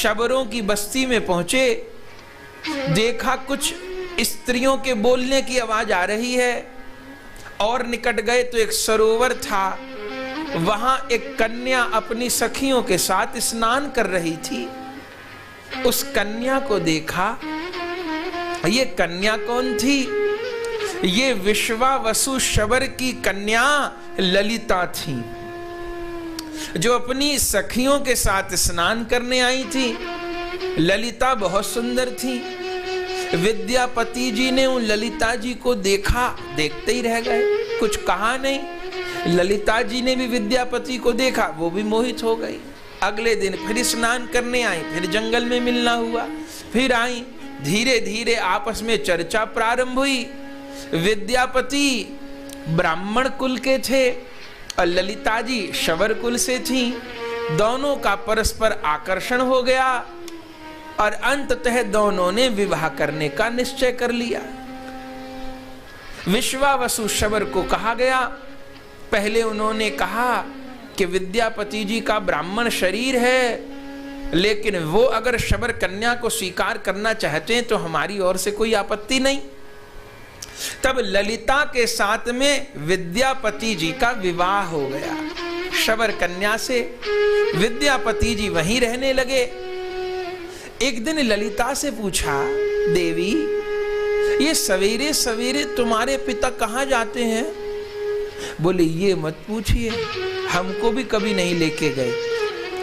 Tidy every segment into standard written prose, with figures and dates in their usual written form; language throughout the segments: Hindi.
शबरों की बस्ती में पहुंचे, देखा कुछ स्त्रियों के बोलने की आवाज आ रही है, और निकट गए तो एक सरोवर था, वहां एक कन्या अपनी सखियों के साथ स्नान कर रही थी। उस कन्या को देखा। ये कन्या कौन थी? ये विश्वावसु शबर की कन्या ललिता थी, जो अपनी सखियों के साथ स्नान करने आई थी। ललिता बहुत सुंदर थी। विद्यापति जी ने उन ललिता जी को देखा, देखते ही रह गए, कुछ कहा नहीं। ललिता जी ने भी विद्यापति को देखा, वो भी मोहित हो गई। अगले दिन फिर स्नान करने आई, फिर जंगल में मिलना हुआ, फिर आई। धीरे धीरे आपस में चर्चा प्रारंभ हुई। विद्यापति ब्राह्मण कुल के थे और ललिता जी शबर कुल से थी। दोनों का परस्पर आकर्षण हो गया और अंततः दोनों ने विवाह करने का निश्चय कर लिया। विश्वावसु शबर को कहा गया। पहले उन्होंने कहा कि विद्यापति जी का ब्राह्मण शरीर है, लेकिन वो अगर शबर कन्या को स्वीकार करना चाहते हैं तो हमारी ओर से कोई आपत्ति नहीं। तब ललिता के साथ में विद्यापति जी का विवाह हो गया शबर कन्या से। विद्यापति जी वहीं रहने लगे। एक दिन ललिता से पूछा, देवी ये सवेरे सवेरे तुम्हारे पिता कहाँ जाते हैं? बोले ये मत पूछिए, हमको भी कभी नहीं लेके गए।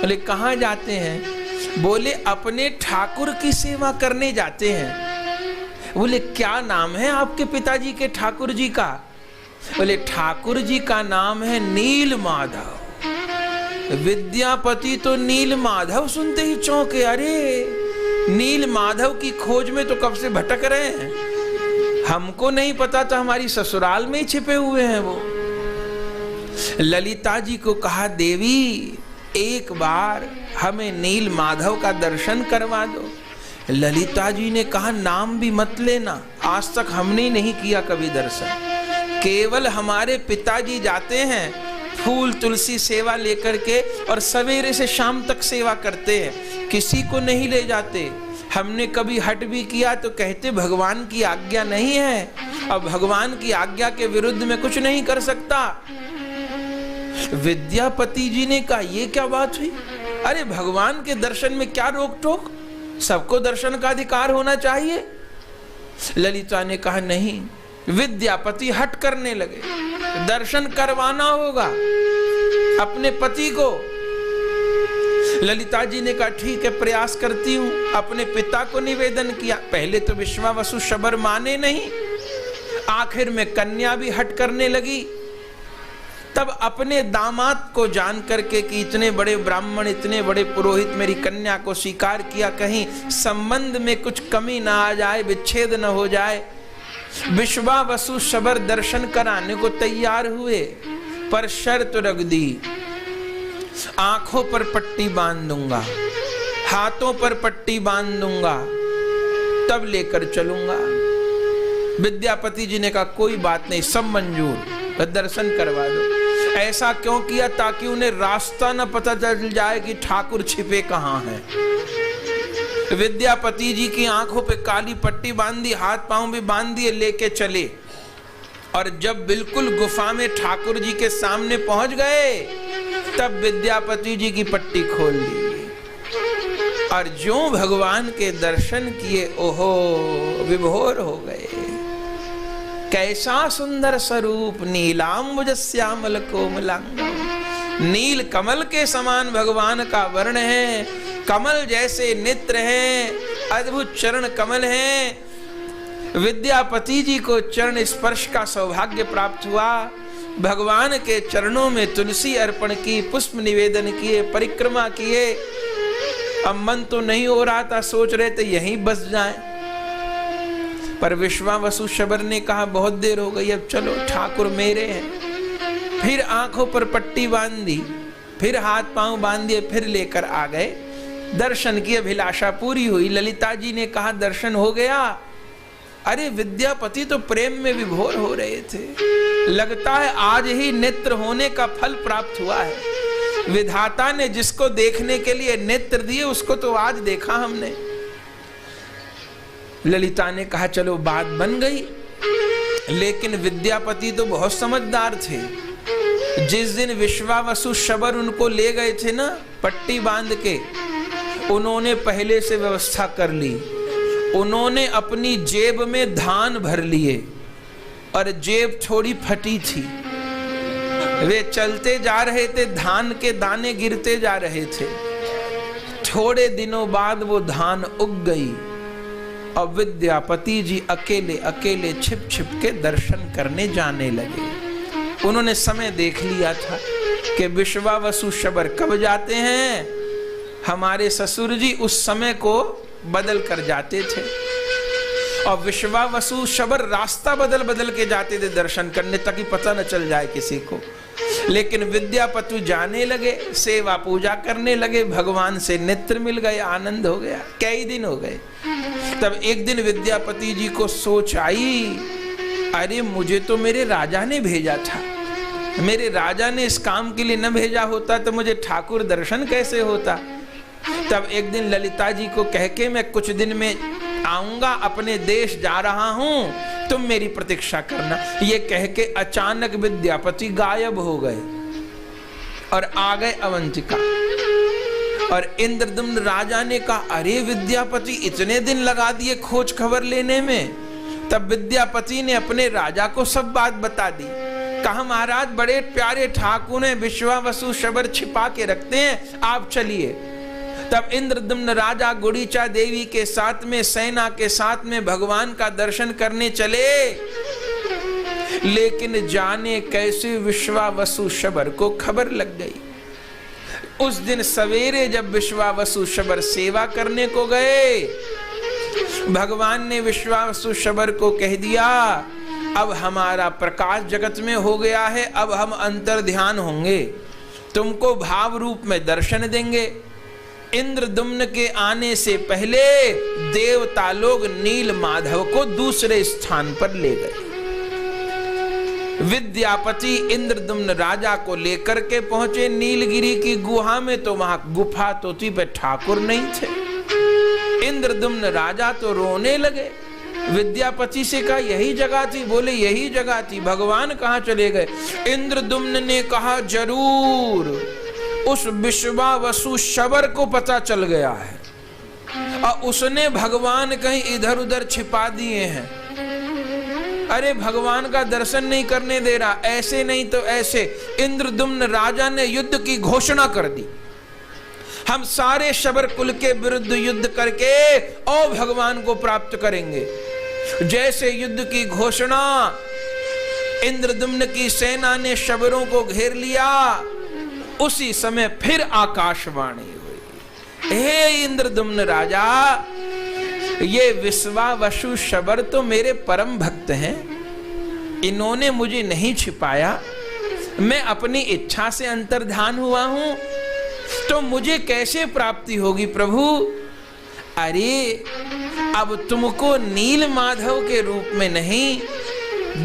बोले कहाँ जाते हैं? बोले अपने ठाकुर की सेवा करने जाते हैं। बोले क्या नाम है आपके पिताजी के ठाकुर जी का? बोले ठाकुर जी का नाम है नील माधव। विद्यापति तो नील माधव सुनते ही चौंके, अरे नील माधव की खोज में तो कब से भटक रहे हैं, हमको नहीं पता था, हमारी ससुराल में ही छिपे हुए हैं वो। ललिता जी को कहा, देवी एक बार हमें नील माधव का दर्शन करवा दो। ललिता जी ने कहा, नाम भी मत लेना, आज तक हमने नहीं किया कभी दर्शन। केवल हमारे पिताजी जाते हैं फूल तुलसी सेवा लेकर के, और सवेरे से शाम तक सेवा करते हैं, किसी को नहीं ले जाते। हमने कभी हट भी किया तो कहते भगवान की आज्ञा नहीं है, और भगवान की आज्ञा के विरुद्ध में कुछ नहीं कर सकता। विद्यापति जी ने कहा, ये क्या बात हुई? अरे भगवान के दर्शन में क्या रोक टोक, सबको दर्शन का अधिकार होना चाहिए। ललिता ने कहा, नहीं। विद्यापति हट करने लगे, दर्शन करवाना होगा अपने पति को। ललिता जी ने कहा, ठीक है प्रयास करती हूं। अपने पिता को निवेदन किया। पहले तो विश्वावसु शबर माने नहीं, आखिर में कन्या भी हट करने लगी। तब अपने दामाद को जान करके कि इतने बड़े ब्राह्मण, इतने बड़े पुरोहित मेरी कन्या को स्वीकार किया, कहीं संबंध में कुछ कमी ना आ जाए, विच्छेद न हो जाए। विश्वावसु शबर दर्शन कराने को तैयार हुए, पर शर्त रख दी, आंखों पर पट्टी बांध दूंगा, हाथों पर पट्टी बांध दूंगा, तब लेकर चलूंगा। विद्यापति जी ने कहा, कोई बात नहीं, सब मंजूर, दर्शन करवा दो। ऐसा क्यों किया? ताकि उन्हें रास्ता न पता चल जाए कि ठाकुर छिपे कहाँ हैं। विद्यापति जी की आंखों पे काली पट्टी बांधी, हाथ पांव भी बांध दिए, लेके चले। और जब बिल्कुल गुफा में ठाकुर जी के सामने पहुंच गए, तब विद्यापति जी की पट्टी खोल दी और जो भगवान के दर्शन किए, ओहो विभोर हो गए। कैसा सुंदर स्वरूप, नीलांबुज श्यामल कोमलांग। नील कमल के समान भगवान का वर्ण है, कमल जैसे नेत्र हैं, अद्भुत चरण कमल हैं। विद्यापति जी को चरण स्पर्श का सौभाग्य प्राप्त हुआ। भगवान के चरणों में तुलसी अर्पण की, पुष्प निवेदन किए, परिक्रमा किए। अब मन तो नहीं हो रहा था, सोच रहे थे यहीं बस जाएं, पर विश्वावसु शबर ने कहा, बहुत देर हो गई, अब चलो, ठाकुर मेरे हैं। फिर आंखों पर पट्टी बांध दी, फिर हाथ पांव बांध दिए, फिर लेकर आ गए। दर्शन की अभिलाषा पूरी हुई। ललिता जी ने कहा, दर्शन हो गया? अरे विद्यापति तो प्रेम में विभोर हो रहे थे, लगता है आज ही नेत्र होने का फल प्राप्त हुआ है। विधाता ने जिसको देखने के लिए नेत्र दिए उसको तो आज देखा हमने। ललिता ने कहा चलो बात बन गई, लेकिन विद्यापति तो बहुत समझदार थे। जिस दिन विश्वावसु शबर उनको ले गए थे ना पट्टी बांध के, उन्होंने पहले से व्यवस्था कर ली। उन्होंने अपनी जेब में धान भर लिए और जेब थोड़ी फटी थी। वे चलते जा रहे थे, धान के दाने गिरते जा रहे थे। थोड़े दिनों बाद वो धान उग गई और विद्यापति जी अकेले अकेले छिप छिप के दर्शन करने जाने लगे। उन्होंने समय देख लिया था कि विश्वावसु शबर कब जाते हैं। हमारे ससुर जी उस समय को बदल कर जाते थे और विश्वावसु शबर रास्ता बदल बदल के जाते थे दर्शन करने, ताकि पता न चल जाए किसी को। लेकिन विद्यापति जाने लगे, सेवा पूजा करने लगे, भगवान से नेत्र मिल गए, आनंद हो गया। कई दिन हो गए। तब एक दिन विद्यापति जी को सोच आई, अरे मुझे तो मेरे राजा ने भेजा था, मेरे राजा ने इस काम के लिए न भेजा होता तो मुझे ठाकुर दर्शन कैसे होता। तब एक दिन ललिता जी को कह के मैं कुछ दिन में आऊंगा, अपने देश जा रहा हूं, तुम मेरी प्रतीक्षा करना। ये कह के अचानक विद्यापति गायब हो गए और आ गए अवंतिका। और इंद्रदुम्न राजा ने कहा, अरे विद्यापति इतने दिन लगा दिए खोज खबर लेने में। तब विद्यापति ने अपने राजा को सब बात बता दी। कहा महाराज बड़े प्यारे ठाकुर हैं, विश्वावसु शबर छिपा के रखते हैं, आप चलिए। तब इंद्रदुम्न राजा गुड़ीचा देवी के साथ में, सेना के साथ में भगवान का दर्शन करने चले। लेकिन जाने कैसे विश्वावसु शबर को खबर लग गई। उस दिन सवेरे जब विश्वावसु शबर सेवा करने को गए, भगवान ने विश्वावसु शबर को कह दिया, अब हमारा प्रकाश जगत में हो गया है, अब हम अंतर ध्यान होंगे, तुमको भाव रूप में दर्शन देंगे। इंद्रदुम्न के आने से पहले देवता लोग नील माधव को दूसरे स्थान पर ले गए। विद्यापति इंद्रदुम्न राजा को लेकर के पहुंचे नीलगिरी की गुहा में, तो वहां गुफा तो थी पर ठाकुर नहीं थे। इंद्रदुम्न राजा तो रोने लगे। विद्यापति से कहा यही जगह थी, बोले यही जगह थी, भगवान कहाँ चले गए। इंद्रदुम्न ने कहा जरूर उस विश्वावसु शबर को पता चल गया है और उसने भगवान कहीं इधर उधर छिपा दिए हैं। अरे भगवान का दर्शन नहीं करने दे रहा, ऐसे नहीं तो ऐसे। इंद्रदुम्न राजा ने युद्ध की घोषणा कर दी, हम सारे शबर कुल के विरुद्ध युद्ध करके और भगवान को प्राप्त करेंगे। जैसे युद्ध की घोषणा, इंद्रदुम्न की सेना ने शबरों को घेर लिया, उसी समय फिर आकाशवाणी हुई, हे इंद्रदुम्न राजा, ये विश्वावसु शबर तो मेरे परम भक्त हैं, इन्होंने मुझे नहीं छिपाया, मैं अपनी इच्छा से अंतर्धान हुआ हूं, तो मुझे कैसे प्राप्ति होगी प्रभु। अरे अब तुमको नील माधव के रूप में नहीं,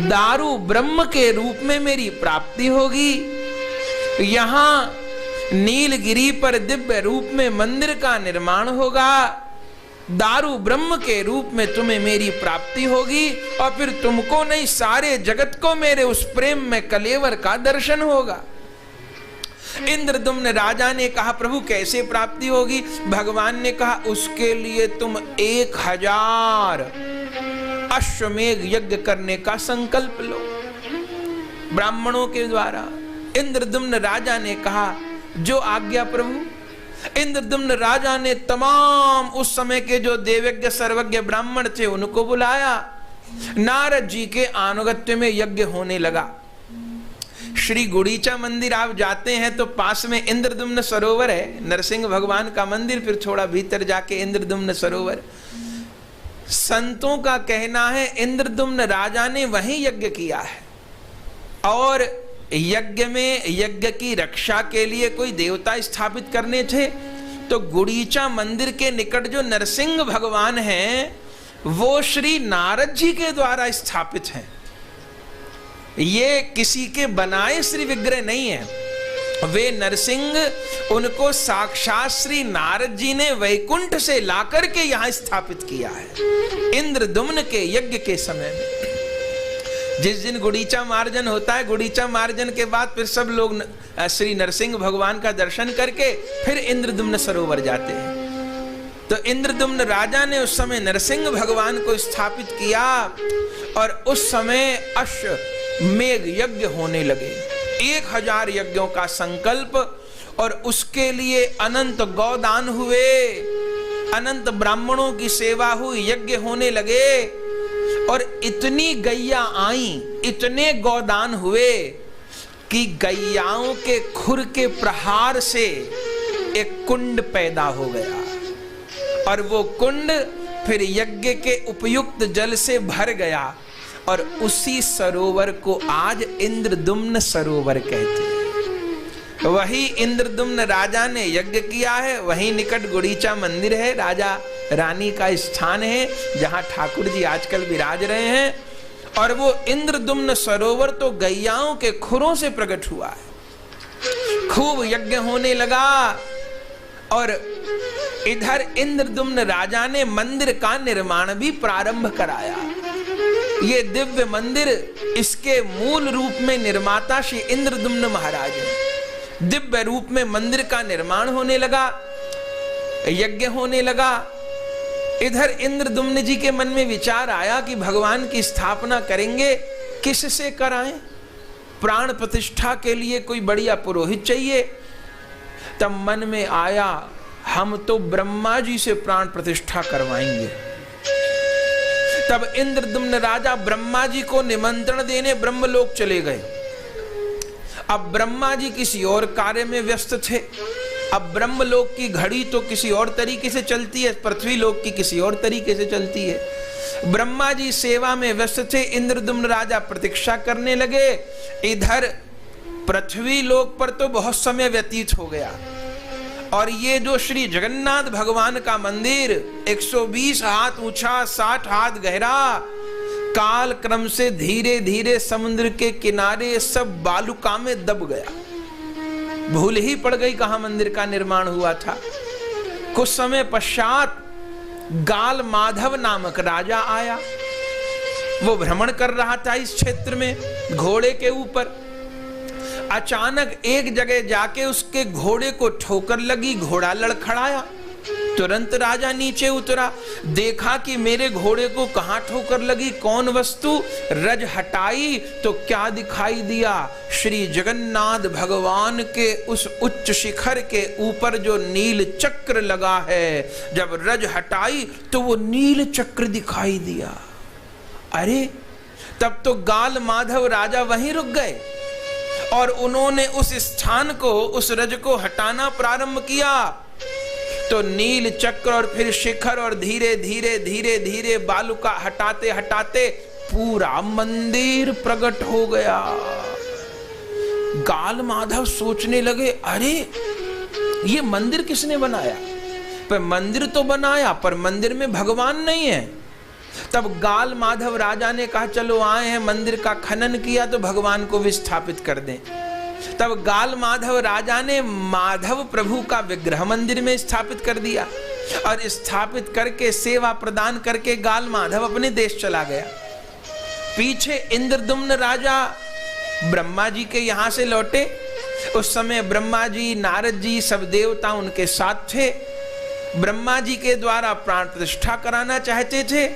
दारू ब्रह्म के रूप में मेरी प्राप्ति होगी। यहां नीलगिरी पर दिव्य रूप में मंदिर का निर्माण होगा, दारू ब्रह्म के रूप में तुम्हें मेरी प्राप्ति होगी और फिर तुमको नहीं सारे जगत को मेरे उस प्रेम में कलेवर का दर्शन होगा। इंद्रदुम्न राजा ने कहा प्रभु कैसे प्राप्ति होगी। भगवान ने कहा उसके लिए तुम 1000 अश्वमेध यज्ञ करने का संकल्प लो ब्राह्मणों के द्वारा। इंद्रदुम्न राजा ने कहा जो आज्ञा प्रभु। इंद्रदुम्न राजा ने तमाम उस समय के जो देवज्ञ सर्वज्ञ ब्राह्मण थे उनको बुलाया। नारद जी के अनुगत्य में यज्ञ होने लगा। श्री गुड़ीचा मंदिर आप जाते हैं तो पास में इंद्रदुम्न सरोवर है, नरसिंह भगवान का मंदिर, फिर थोड़ा भीतर जाके इंद्रदुम्न सरोवर। संतों का कहना है इंद्रदुम्न राजा ने वहीं यज्ञ किया है और यज्ञ में यज्ञ की रक्षा के लिए कोई देवता स्थापित करने थे तो गुड़ीचा मंदिर के निकट जो नरसिंह भगवान हैं वो श्री नारद जी के द्वारा स्थापित हैं। ये किसी के बनाए श्री विग्रह नहीं है। वे नरसिंह उनको साक्षात श्री नारद जी ने वैकुंठ से लाकर के यहां स्थापित किया है इंद्रदुम्न के यज्ञ के समय में। जिस दिन गुड़ीचा मार्जन होता है, गुड़ीचा मार्जन के बाद फिर सब लोग श्री नरसिंह भगवान का दर्शन करके फिर इंद्रदुम्न सरोवर जाते हैं। तो इंद्रदुम्न राजा ने उस समय नरसिंह भगवान को स्थापित किया और उस समय अश्वमेघ यज्ञ होने लगे, 1000 यज्ञों का संकल्प, और उसके लिए अनंत गौदान हुए, अनंत ब्राह्मणों की सेवा हुई, यज्ञ होने लगे और इतनी गैया आई, इतने गौदान हुए कि गैयाओं के खुर के प्रहार से एक कुंड पैदा हो गया और वो कुंड फिर यज्ञ के उपयुक्त जल से भर गया और उसी सरोवर को आज इंद्रदुम्न सरोवर कहते हैं। वही इंद्रदुम्न राजा ने यज्ञ किया है, वही निकट गुड़ीचा मंदिर है, राजा रानी का स्थान है जहां ठाकुर जी आजकल विराज रहे हैं। और वो इंद्रदुम्न सरोवर तो गैयाओं के खुरों से प्रकट हुआ है। खूब यज्ञ होने लगा और इधर इंद्रदुम्न राजा ने मंदिर का निर्माण भी प्रारंभ कराया। ये दिव्य मंदिर, इसके मूल रूप में निर्माता श्री इंद्रदुम्न महाराज हैं। दिव्य रूप में मंदिर का निर्माण होने लगा, यज्ञ होने लगा। इधर इंद्रदुम्न जी के मन में विचार आया कि भगवान की स्थापना करेंगे, किससे कराएं? प्राण प्रतिष्ठा के लिए कोई बढ़िया पुरोहित चाहिए। तब मन में आया, हम तो ब्रह्मा जी से प्राण प्रतिष्ठा करवाएंगे। तब इंद्रदुम्न राजा ब्रह्मा जी को निमंत्रण देने ब्रह्मलोक चले गए। अब ब्रह्मा जी किसी और कार्य में व्यस्त थे। अब ब्रह्मलोक की घड़ी तो किसी और तरीके से चलती है, पृथ्वी लोक की किसी और तरीके से चलती है। ब्रह्मा जी सेवा में व्यस्त थे, इंद्रदुम्न राजा प्रतीक्षा करने लगे। इधर पृथ्वी लोक पर तो बहुत समय व्यतीत हो गया और ये जो श्री जगन्नाथ भगवान का मंदिर 120 हाथ ऊंचा, 60 हाथ गहरा, काल क्रम से धीरे धीरे समुद्र के किनारे सब बालुका में दब गया। भूल ही पड़ गई कहां मंदिर का निर्माण हुआ था। कुछ समय पश्चात गाल माधव नामक राजा आया। वो भ्रमण कर रहा था इस क्षेत्र में घोड़े के ऊपर। अचानक एक जगह जाके उसके घोड़े को ठोकर लगी, घोड़ा लड़खड़ाया। तुरंत राजा नीचे उतरा, देखा कि मेरे घोड़े को कहां ठोकर लगी, कौन वस्तु। रज हटाई तो क्या दिखाई दिया, श्री जगन्नाथ भगवान के उस उच्च शिखर के ऊपर जो नील चक्र लगा है। जब रज हटाई तो वो नील चक्र दिखाई दिया। अरे, तब तो गाल माधव राजा वहीं रुक गए और उन्होंने उस स्थान को, उस रज को हटाना प्रारंभ किया। तो नील चक्र और फिर शिखर और धीरे धीरे धीरे धीरे बालुका हटाते हटाते पूरा मंदिर प्रकट हो गया। गाल माधव सोचने लगे, अरे ये मंदिर किसने बनाया? पर मंदिर तो बनाया पर मंदिर में भगवान नहीं है। तब गाल माधव राजा ने कहा, चलो आए हैं, मंदिर का खनन किया तो भगवान को विस्थापित कर दें। तब गाल माधव राजा ने माधव प्रभु का विग्रह मंदिर में स्थापित कर दिया और स्थापित करके सेवा प्रदान करके गाल माधव अपने देश चला गया। पीछे इंद्रदुम्न राजा ब्रह्मा जी के यहां से लौटे। उस समय ब्रह्मा जी, नारद जी, सब देवता उनके साथ थे। ब्रह्मा जी के द्वारा प्राण प्रतिष्ठा कराना चाहते थे।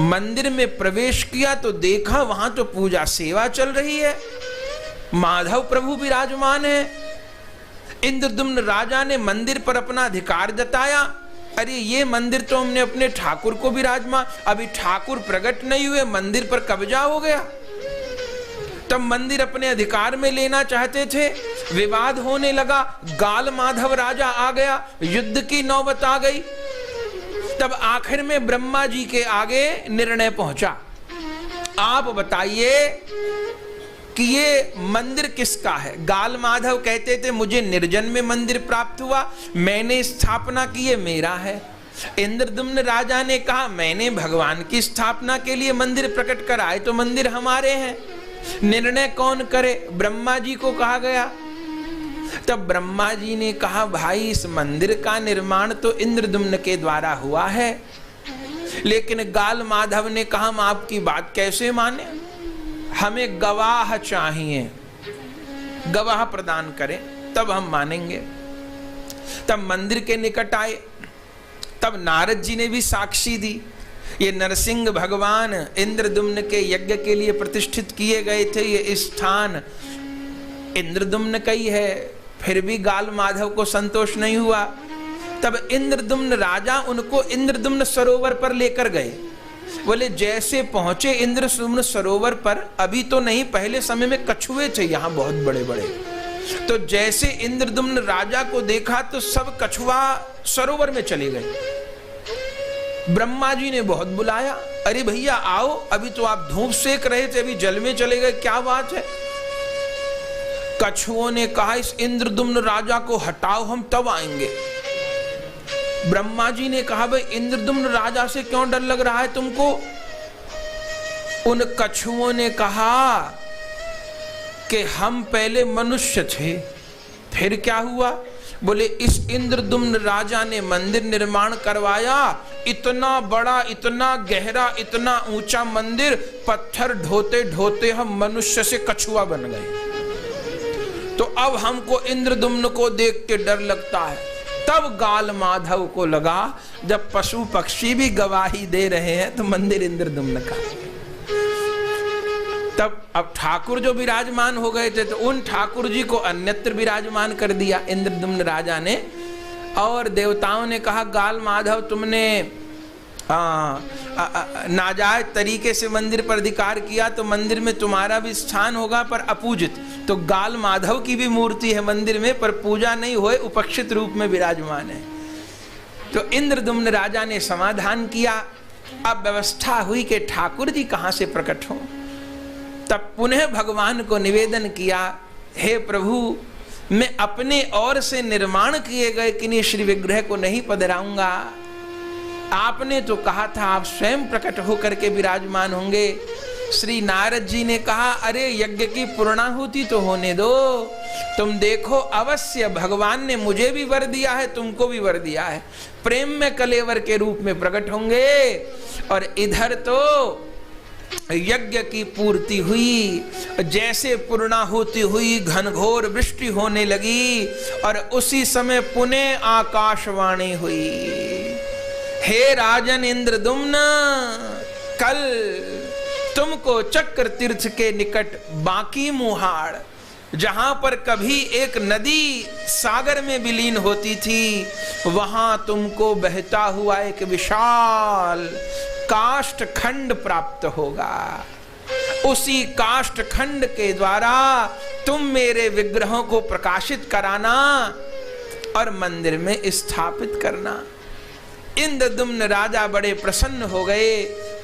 मंदिर में प्रवेश किया तो देखा वहां तो पूजा सेवा चल रही है, माधव प्रभु विराजमान है। इंद्रदुम्न राजा ने मंदिर पर अपना अधिकार जताया। अरे ये मंदिर तो हमने अपने ठाकुर को विराजमान, अभी ठाकुर प्रकट नहीं हुए, मंदिर पर कब्जा हो गया। तब मंदिर अपने अधिकार में लेना चाहते थे, विवाद होने लगा। गाल माधव राजा आ गया, युद्ध की नौबत आ गई। तब आखिर में ब्रह्मा जी के आगे निर्णय पहुंचा, आप बताइए कि ये मंदिर किसका है? गाल माधव कहते थे मुझे निर्जन में मंदिर प्राप्त हुआ, मैंने स्थापना की, ये मेरा है। इंद्रदुम्न राजा ने कहा मैंने भगवान की स्थापना के लिए मंदिर प्रकट कराए तो मंदिर हमारे हैं, निर्णय कौन करे? ब्रह्मा जी को कहा गया। तब ब्रह्मा जी ने कहा, भाई इस मंदिर का निर्माण तो इंद्रदुम्न के द्वारा हुआ है, लेकिन गाल माधव ने कहा, हम आपकी बात कैसे माने, हमें गवाह चाहिए, गवाह प्रदान करें तब हम मानेंगे। तब मंदिर के निकट आए, तब नारद जी ने भी साक्षी दी। ये नरसिंह भगवान इंद्रदुम्न के यज्ञ के लिए प्रतिष्ठित किए गए थे, ये स्थान इंद्रदुम्न का ही है। फिर भी गाल माधव को संतोष नहीं हुआ। तब इंद्रदुम्न राजा उनको इंद्रदुम्न सरोवर पर लेकर गए। बोले जैसे पहुंचे इंद्रदुम्न सरोवर पर, अभी तो नहीं, पहले समय में कछुए थे यहां बहुत बड़े बड़े, तो जैसे इंद्रदुम्न राजा को देखा तो सब कछुआ सरोवर में चले गए। ब्रह्मा जी ने बहुत बुलाया, अरे भैया आओ, अभी तो आप धूप सेक रहे थे, अभी जल में चले गए, क्या बात है। कछुओं ने कहा, इस इंद्रदुम्न राजा को हटाओ, हम तब आएंगे। ब्रह्मा जी ने कहा, भाई इंद्रदुम्न राजा से क्यों डर लग रहा है तुमको। उन कछुओं ने कहा कि हम पहले मनुष्य थे, फिर क्या हुआ। बोले इस इंद्रदुम्न राजा ने मंदिर निर्माण करवाया, इतना बड़ा, इतना गहरा, इतना ऊंचा मंदिर, पत्थर ढोते ढोते हम मनुष्य से कछुआ बन गए। तो अब हमको इंद्रदुम्न को देख के डर लगता है। तब गाल माधव को लगा, जब पशु पक्षी भी गवाही दे रहे हैं तो मंदिर इंद्रदुम्न का। तब अब ठाकुर जो विराजमान हो गए थे, तो उन ठाकुर जी को अन्यत्र विराजमान कर दिया इंद्रदुम्न राजा ने। और देवताओं ने कहा, गाल माधव तुमने नाजायज तरीके से मंदिर पर अधिकार किया, तो मंदिर में तुम्हारा भी स्थान होगा, पर अपूजित। तो गाल माधव की भी मूर्ति है मंदिर में, पर पूजा नहीं हुए, उपेक्षित रूप में विराजमान है। तो इंद्रदुम्न राजा ने समाधान किया। अब व्यवस्था हुई कि ठाकुर जी कहां से प्रकट हो। तब पुनः भगवान को निवेदन किया, हे प्रभु, मैं अपने ओर से निर्माण किए गए किन्हीं श्री विग्रह को नहीं पधराऊंगा। आपने तो कहा था आप स्वयं प्रकट होकर के विराजमान होंगे। श्री नारद जी ने कहा, अरे यज्ञ की पूर्णाहुति तो होने दो, तुम देखो अवश्य भगवान ने मुझे भी वर दिया है, तुमको भी वर दिया है, प्रेम में कलेवर के रूप में प्रकट होंगे। और इधर तो यज्ञ की पूर्ति हुई, जैसे पूर्णाहुति हुई घनघोर वृष्टि होने लगी, और उसी समय पुनः आकाशवाणी हुई, हे राजन इंद्रदुम्न, कल तुमको चक्र तीर्थ के निकट बांकी मुहाड़, जहां पर कभी एक नदी सागर में विलीन होती थी, वहां तुमको बहता हुआ एक विशाल काष्ठ खंड प्राप्त होगा। उसी काष्ठ खंड के द्वारा तुम मेरे विग्रहों को प्रकाशित कराना और मंदिर में स्थापित करना। इंद्रदुम्न राजा बड़े प्रसन्न हो गए।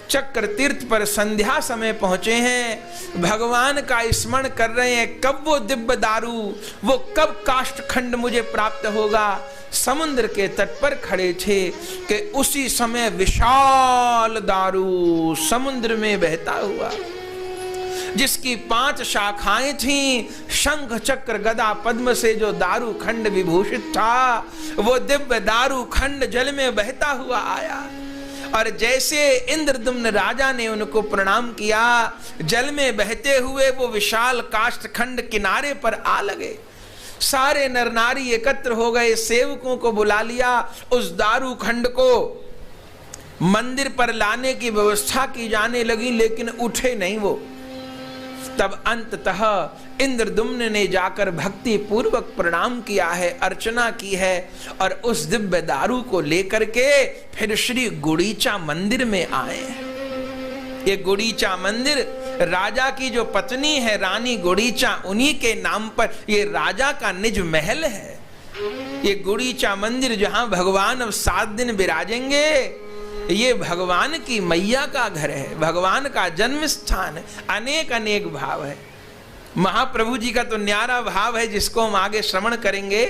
चक्र तीर्थ पर संध्या समय पहुंचे हैं, भगवान का स्मरण कर रहे हैं, कब वो दिव्य दारू, वो कब काष्ठ खंड मुझे प्राप्त होगा। समुद्र के तट पर खड़े थे कि उसी समय विशाल दारू समुद्र में बहता हुआ, जिसकी 5 शाखाएं थीं, शंख चक्र गदा पद्म से जो दारू खंड विभूषित था, वो दिव्य दारू खंड जल में बहता हुआ आया। और जैसे इंद्रदुम्न राजा ने उनको प्रणाम किया, जल में बहते हुए वो विशाल काष्ठ खंड किनारे पर आ लगे। सारे नर नारी एकत्र हो गए, सेवकों को बुला लिया, उस दारू खंड को मंदिर पर लाने की व्यवस्था की जाने लगी, लेकिन उठे नहीं वो। तब अंततः इंद्रदुम्न ने जाकर भक्ति पूर्वक प्रणाम किया है, अर्चना की है, और उस दिव्य दारू को लेकर के फिर श्री गुड़ीचा मंदिर में आए। ये गुड़ीचा मंदिर राजा की जो पत्नी है रानी गुड़ीचा, उन्हीं के नाम पर ये राजा का निज महल है। ये गुड़ीचा मंदिर जहां भगवान अब 7 दिन विराजेंगे, ये भगवान की मैया का घर है, भगवान का जन्म स्थान है। अनेक अनेक भाव है। महाप्रभु जी का तो न्यारा भाव है जिसको हम आगे श्रवण करेंगे,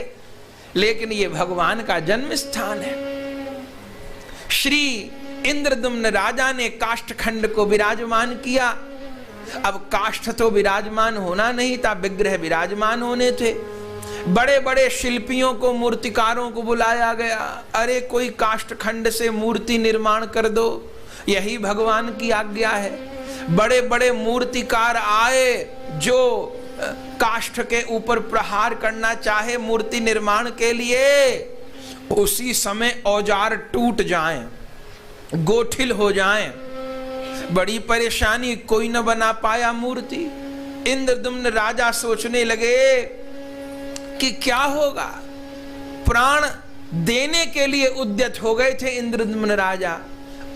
लेकिन ये भगवान का जन्म स्थान है। श्री इंद्रदुम्न राजा ने काष्ठ खंड को विराजमान किया। अब काष्ठ तो विराजमान होना नहीं था, विग्रह विराजमान होने थे। बड़े बड़े शिल्पियों को, मूर्तिकारों को बुलाया गया। अरे कोई काष्ठखंड से मूर्ति निर्माण कर दो, यही भगवान की आज्ञा है। बड़े बड़े मूर्तिकार आए जो काष्ठ के ऊपर प्रहार करना चाहे मूर्ति निर्माण के लिए, उसी समय औजार टूट जाएं, गोठिल हो जाएं, बड़ी परेशानी, कोई न बना पाया मूर्ति। इंद्रदुम्न राजा सोचने लगे कि क्या होगा। प्राण देने के लिए उद्यत हो गए थे इंद्रदुम्न राजा।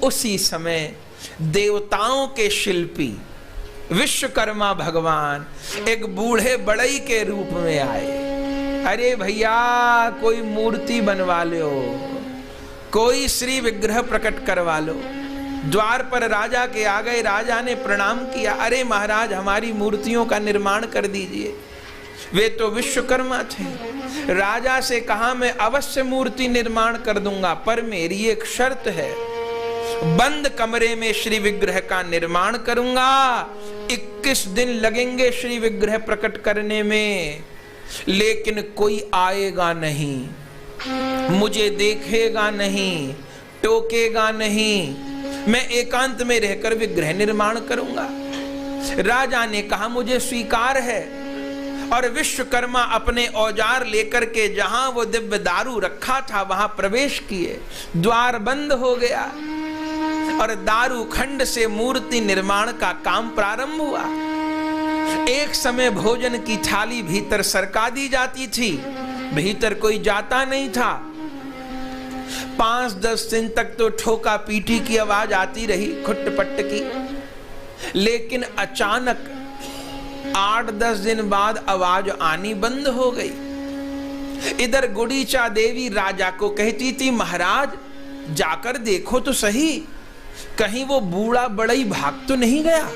उसी समय देवताओं के शिल्पी विश्वकर्मा भगवान एक बूढ़े बड़ई के रूप में आए। अरे भैया कोई मूर्ति बनवा लो, कोई श्री विग्रह प्रकट करवा लो। द्वार पर राजा के आ गए, राजा ने प्रणाम किया। अरे महाराज हमारी मूर्तियों का निर्माण कर दीजिए। वे तो विश्वकर्मा थे। राजा से कहा मैं अवश्य मूर्ति निर्माण कर दूंगा, पर मेरी एक शर्त है, बंद कमरे में श्री विग्रह का निर्माण करूंगा। 21 दिन लगेंगे श्री विग्रह प्रकट करने में, लेकिन कोई आएगा नहीं, मुझे देखेगा नहीं, टोकेगा नहीं, मैं एकांत में रहकर विग्रह निर्माण करूंगा। राजा ने कहा मुझे स्वीकार है, और विश्वकर्मा अपने औजार लेकर के जहां वो दिव्य दारू रखा था वहां प्रवेश किए। द्वार बंद हो गया और दारू खंड से मूर्ति निर्माण का काम प्रारंभ हुआ। एक समय भोजन की थाली भीतर सरका दी जाती थी, भीतर कोई जाता नहीं था। 5-10 दिन तक तो ठोका पीटी की आवाज आती रही, खुट्ट-पट्ट की, लेकिन अचानक 8-10 दिन बाद आवाज आनी बंद हो गई। इधर गुड़ीचा देवी राजा को कहती थी महाराज जाकर देखो तो सही, कहीं वो बूढ़ा बड़ई भाग तो नहीं गया,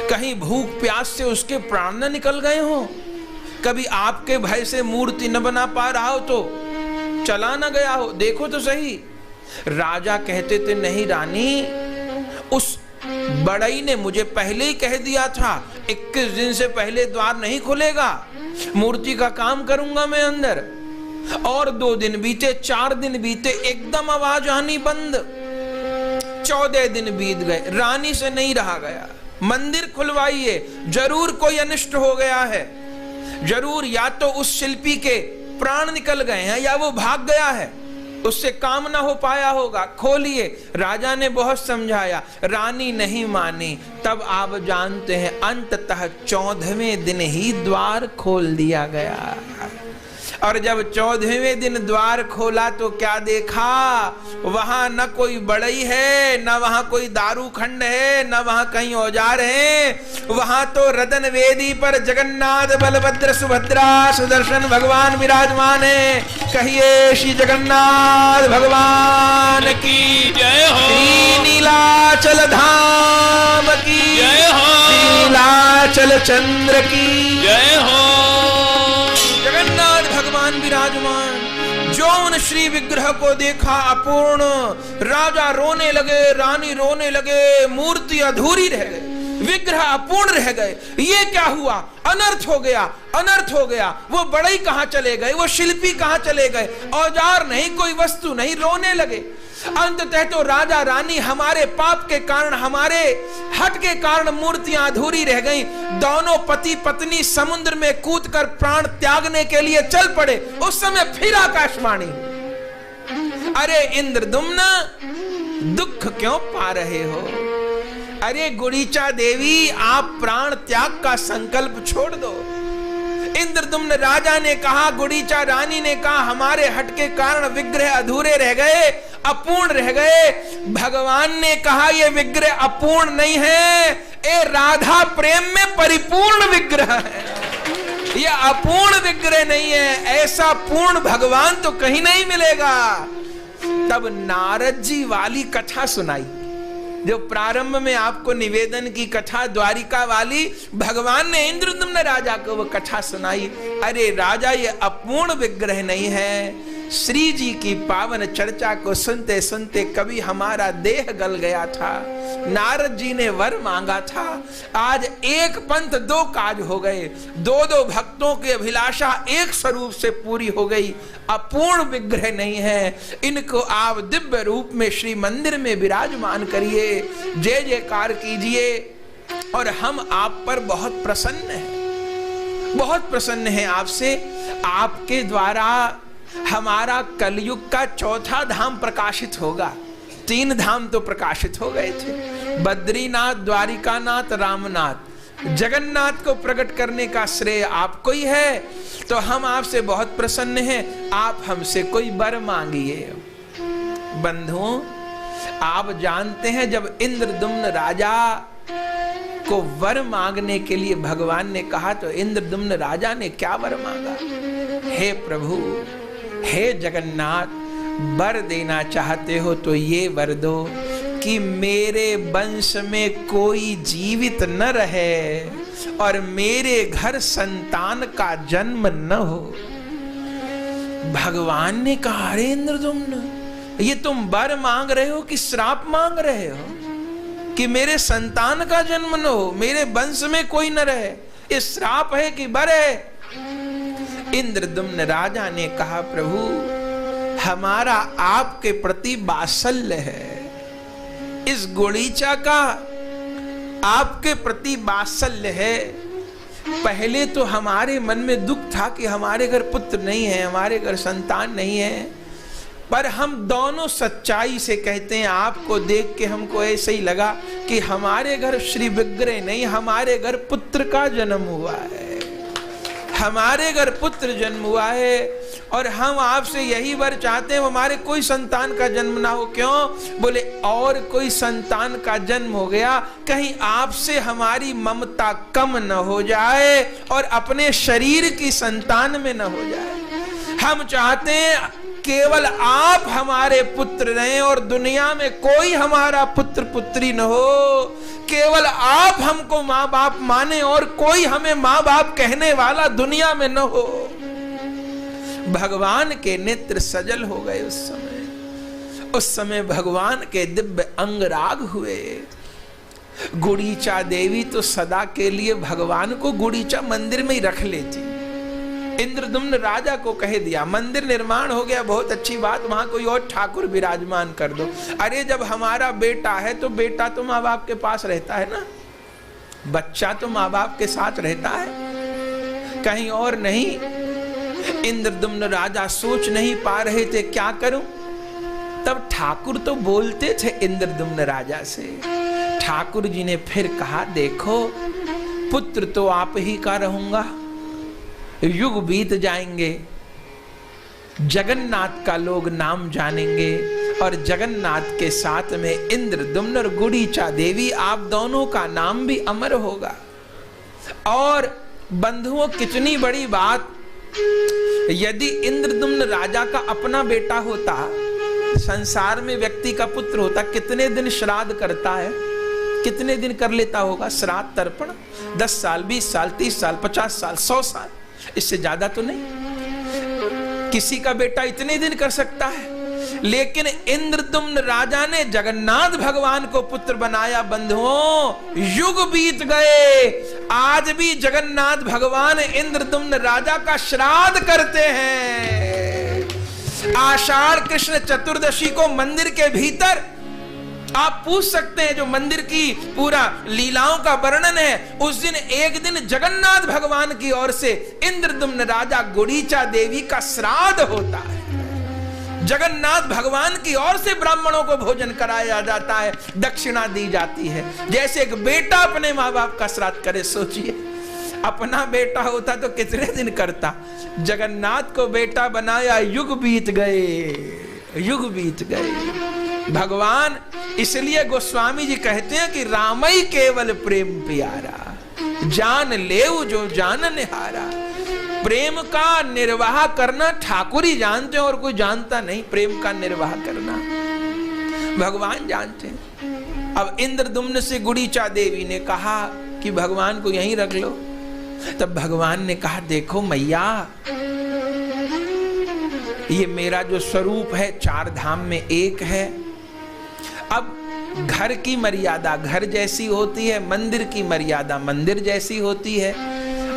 कहीं भूख प्यास से उसके प्राण न निकल गए हो, कभी आपके भय से मूर्ति न बना पा रहा हो तो चला न गया हो, देखो तो सही। राजा कहते थे नहीं रानी, उस बड़ई ने मुझे पहले ही कह दिया था 21 दिन से पहले द्वार नहीं खुलेगा, मूर्ति का काम करूंगा मैं अंदर। और 2 दिन बीते, 4 दिन बीते, एकदम आवाज आनी बंद। 14 दिन बीत गए, रानी से नहीं रहा गया। मंदिर खुलवाइए, जरूर कोई अनिष्ट हो गया है, जरूर या तो उस शिल्पी के प्राण निकल गए हैं या वो भाग गया है, उससे काम ना हो पाया होगा, खोलिए। राजा ने बहुत समझाया, रानी नहीं मानी। तब आप जानते हैं अंततः 14वें दिन ही द्वार खोल दिया गया। और जब 14वें दिन द्वार खोला तो क्या देखा, वहां न कोई बड़ई है, न वहां कोई दारू खंड है, न वहां कहीं औजार है, वहां तो रतन वेदी पर जगन्नाथ बलभद्र सुभद्रा सुदर्शन भगवान विराजमान है। कहिए श्री जगन्नाथ भगवान की जय हो, श्री नीलाचल धाम की जय हो, श्री नीलाचल चंद्र की जय हो। जगन्नाथ भगवान विराजमान। जो उन श्री विग्रह को देखा अपूर्ण, राजा रोने लगे, रानी रोने लगे, मूर्ति अधूरी रह गई, विग्रह अपूर्ण रह गए। ये क्या हुआ, अनर्थ हो गया, अनर्थ हो गया। वो बड़ई कहां चले गए, वो शिल्पी कहां चले गए, औजार नहीं, कोई वस्तु नहीं, रोने लगे। अंततः तो राजा रानी हमारे पाप के कारण, हमारे हट के कारण मूर्तियां अधूरी रह गईं। दोनों पति पत्नी समुद्र में कूदकर प्राण त्यागने के लिए चल पड़े। उस समय फिर आकाशवाणी, अरे इंद्रदुम्न दुख क्यों पा रहे हो, अरे गुड़ीचा देवी आप प्राण त्याग का संकल्प छोड़ दो। इंद्रदुम्न राजा ने कहा, गुड़ीचा रानी ने कहा, हमारे हट के कारण विग्रह अधूरे रह गए, अपूर्ण रह गए। भगवान ने कहा ये विग्रह अपूर्ण नहीं है, ये राधा प्रेम में परिपूर्ण विग्रह है, ये अपूर्ण विग्रह नहीं है। ऐसा पूर्ण भगवान तो कहीं नहीं मिलेगा। तब नारद जी वाली कथा सुनाई, जो प्रारंभ में आपको निवेदन की कथा द्वारिका वाली, भगवान ने इंद्रदुम्न राजा को वो कथा सुनाई। अरे राजा ये अपूर्ण विग्रह नहीं है, श्री जी की पावन चर्चा को सुनते सुनते कभी हमारा देह गल गया था। नारद जी ने वर मांगा था, आज एक पंथ दो काज हो गए। दो दो भक्तों की अभिलाषा एक स्वरूप से पूरी हो गई। अपूर्ण विग्रह नहीं है, इनको आप दिव्य रूप में श्री मंदिर में विराजमान करिए, जय जयकार कीजिए। और हम आप पर बहुत प्रसन्न हैं, बहुत प्रसन्न हैं आपसे। आपके द्वारा हमारा कलयुग का चौथा धाम प्रकाशित होगा। 3 धाम तो प्रकाशित हो गए थे, बद्रीनाथ, द्वारिकानाथ, रामनाथ। जगन्नाथ को प्रकट करने का श्रेय आपको ही है। तो हम आपसे बहुत प्रसन्न हैं, आप हमसे कोई वर मांगिए। बंधुओं, आप जानते हैं जब इंद्रदुम्न राजा को वर मांगने के लिए भगवान ने कहा तो इंद्रदुम्न राजा ने क्या वर मांगा? हे प्रभु, हे जगन्नाथ, वर देना चाहते हो तो ये वर दो कि मेरे वंश में कोई जीवित न रहे और मेरे घर संतान का जन्म न हो। भगवान ने कहा, अरे इंद्रदुम्न, ये तुम वर मांग रहे हो कि श्राप मांग रहे हो कि मेरे संतान का जन्म न हो, मेरे वंश में कोई न रहे? ये श्राप है कि वर है? इंद्रदुम्न राजा ने कहा, प्रभु, हमारा आपके प्रति वात्सल्य है। इस गुड़ीचा का आपके प्रति वात्सल्य है। पहले तो हमारे मन में दुख था कि हमारे घर पुत्र नहीं है, हमारे घर संतान नहीं है, पर हम दोनों सच्चाई से कहते हैं, आपको देख के हमको ऐसे ही लगा कि हमारे घर श्री विग्रह नहीं, हमारे घर पुत्र का जन्म हुआ है, हमारे घर पुत्र जन्म हुआ है। और हम आपसे यही वर चाहते हैं, हमारे कोई संतान का जन्म ना हो। क्यों? बोले, और कोई संतान का जन्म हो गया, कहीं आपसे हमारी ममता कम न हो जाए और अपने शरीर की संतान में न हो जाए। हम चाहते हैं केवल आप हमारे पुत्र रहें और दुनिया में कोई हमारा पुत्र पुत्री न हो। केवल आप हमको माँ बाप माने और कोई हमें माँ बाप कहने वाला दुनिया में न हो। भगवान के नेत्र सजल हो गए उस समय भगवान के दिव्य अंगराग हुए। गुड़ीचा देवी तो सदा के लिए भगवान को गुड़ीचा मंदिर में ही रख लेती। इंद्रदुम्न राजा को कह दिया, मंदिर निर्माण हो गया, बहुत अच्छी बात, वहां कोई और ठाकुर विराजमान कर दो। अरे जब हमारा बेटा है तो बेटा तो माँ बाप के पास रहता है ना, बच्चा तो माँ बाप के साथ रहता है, कहीं और नहीं। इंद्रदुम्न राजा सोच नहीं पा रहे थे क्या करूं। तब ठाकुर तो बोलते थे इंद्रदुम्न राजा से। ठाकुर जी ने फिर कहा, देखो पुत्र तो आप ही का रहूंगा, युग बीत जाएंगे, जगन्नाथ का लोग नाम जानेंगे और जगन्नाथ के साथ में इंद्रदुम्न और गुड़ीचा देवी, आप दोनों का नाम भी अमर होगा। और बंधुओं, कितनी बड़ी बात, यदि इंद्रदुम्न राजा का अपना बेटा होता, संसार में व्यक्ति का पुत्र होता, कितने दिन श्राद्ध करता है, कितने दिन कर लेता होगा श्राद्ध तर्पण? 10 साल, 20 साल, 30 साल, 50 साल, 100 साल, इससे ज्यादा तो नहीं। किसी का बेटा इतने दिन कर सकता है, लेकिन इंद्रदुम्न राजा ने जगन्नाथ भगवान को पुत्र बनाया। बंधुओं, युग बीत गए, आज भी जगन्नाथ भगवान इंद्रदुम्न राजा का श्राद्ध करते हैं। आषाढ़ कृष्ण चतुर्दशी को मंदिर के भीतर आप पूछ सकते हैं, जो मंदिर की पूरा लीलाओं का वर्णन है, उस दिन एक दिन जगन्नाथ भगवान की ओर से इंद्रदुम्न राजा गुड़ीचा देवी का श्राद्ध होता है। जगन्नाथ भगवान की ओर से ब्राह्मणों को भोजन कराया जाता है, दक्षिणा दी जाती है। जैसे एक बेटा अपने माँ बाप का श्राद्ध करे, सोचिए अपना बेटा होता तो कितने दिन करता। जगन्नाथ को बेटा बनाया, युग बीत गए, युग बीत गए। भगवान, इसलिए गोस्वामी जी कहते हैं कि रामई केवल प्रेम प्यारा, जान लेऊ जो जान निहारा। प्रेम का निर्वाह करना ठाकुर ही जानते हैं और कोई जानता नहीं। प्रेम का निर्वाह करना भगवान जानते हैं। अब इंद्रदुम्न से गुड़ीचा देवी ने कहा कि भगवान को यहीं रख लो। तब भगवान ने कहा, देखो मैया, ये मेरा जो स्वरूप है चार धाम में एक है। अब घर की मर्यादा घर जैसी होती है, मंदिर की मर्यादा मंदिर जैसी होती है।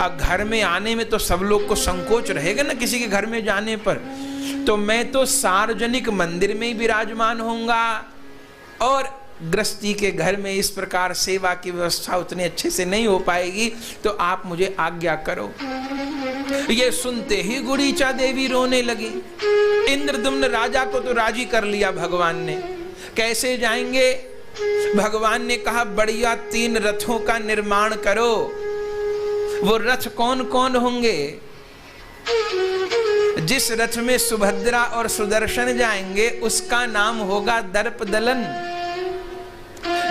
अब घर में आने में तो सब लोग को संकोच रहेगा ना किसी के घर में जाने पर, तो मैं तो सार्वजनिक मंदिर में ही विराजमान होऊंगा, और गृहस्थी के घर में इस प्रकार सेवा की व्यवस्था उतने अच्छे से नहीं हो पाएगी, तो आप मुझे आज्ञा करो। ये सुनते ही गुड़ीचा देवी रोने लगी। इंद्रदुम्न राजा को तो राजी कर लिया भगवान ने। कैसे जाएंगे? भगवान ने कहा बढ़िया 3 रथों का निर्माण करो। वो रथ कौन कौन होंगे? जिस रथ में सुभद्रा और सुदर्शन जाएंगे उसका नाम होगा दर्पदलन।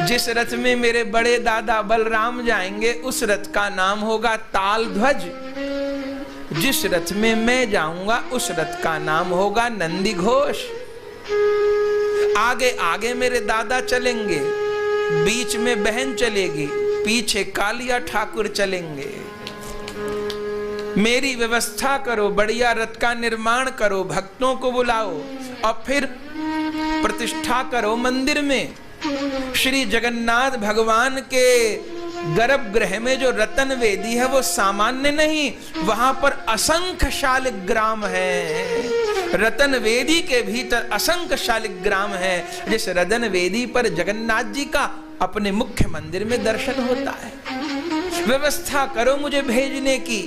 जिस रथ में मेरे बड़े दादा बलराम जाएंगे उस रथ का नाम होगा तालध्वज। जिस रथ में मैं जाऊंगा उस रथ का नाम होगा नंदी घोष। आगे आगे मेरे दादा चलेंगे, बीच में बहन चलेगी, पीछे कालिया ठाकुर चलेंगे। मेरी व्यवस्था करो, बढ़िया रथ का निर्माण करो, भक्तों को बुलाओ और फिर प्रतिष्ठा करो मंदिर में। श्री जगन्नाथ भगवान के गर्भगृह में जो रतन वेदी है वो सामान्य नहीं, वहां पर असंख्य शालिग्राम है। रतन वेदी के भीतर असंख्य शालिग्राम है। जिस रतन वेदी पर जगन्नाथ जी का अपने मुख्य मंदिर में दर्शन होता है। व्यवस्था करो मुझे भेजने की।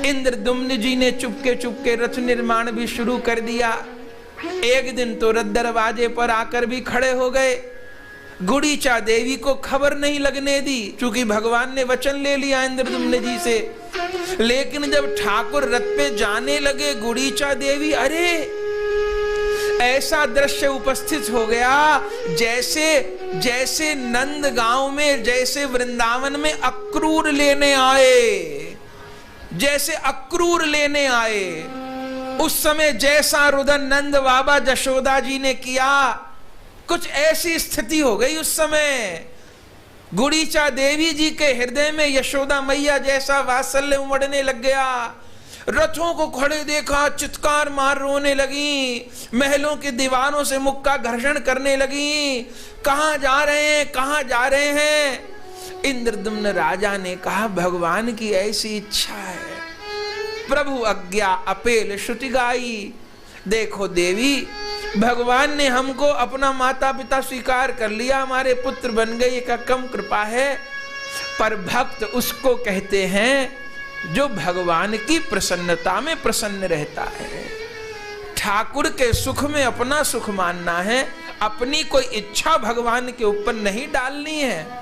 इंद्रदुम्न जी ने चुपके चुपके रथ निर्माण भी शुरू कर दिया। एक दिन तो रथ दरवाजे पर आकर भी खड़े हो गए। गुड़ीचा देवी को खबर नहीं लगने दी, क्योंकि भगवान ने वचन ले लिया इंद्रदुम्न जी से। लेकिन जब ठाकुर रथ पे जाने लगे गुड़ीचा देवी, अरे ऐसा दृश्य उपस्थित हो गया जैसे जैसे नंद गांव में, जैसे वृंदावन में अक्रूर लेने आए, जैसे अक्रूर लेने आए। उस समय जैसा रुदन नंद बाबा जशोदा जी ने किया, कुछ ऐसी स्थिति हो गई उस समय। गुड़ीचा देवी जी के हृदय में यशोदा मैया जैसा वात्सल्य उमड़ने लग गया। रथों को खड़े देखा, चित्कार मार रोने लगी, महलों की दीवारों से मुक्का घर्षण करने लगी। कहां जा रहे हैं, कहां जा रहे हैं? इंद्रदुम्न राजा ने कहा भगवान की ऐसी इच्छा है। प्रभु आज्ञा अपेल श्रुति गाई। देखो देवी, भगवान ने हमको अपना माता पिता स्वीकार कर लिया, हमारे पुत्र बन गए, एक कम कृपा है। पर भक्त उसको कहते हैं जो भगवान की प्रसन्नता में प्रसन्न रहता है। ठाकुर के सुख में अपना सुख मानना है, अपनी कोई इच्छा भगवान के ऊपर नहीं डालनी है।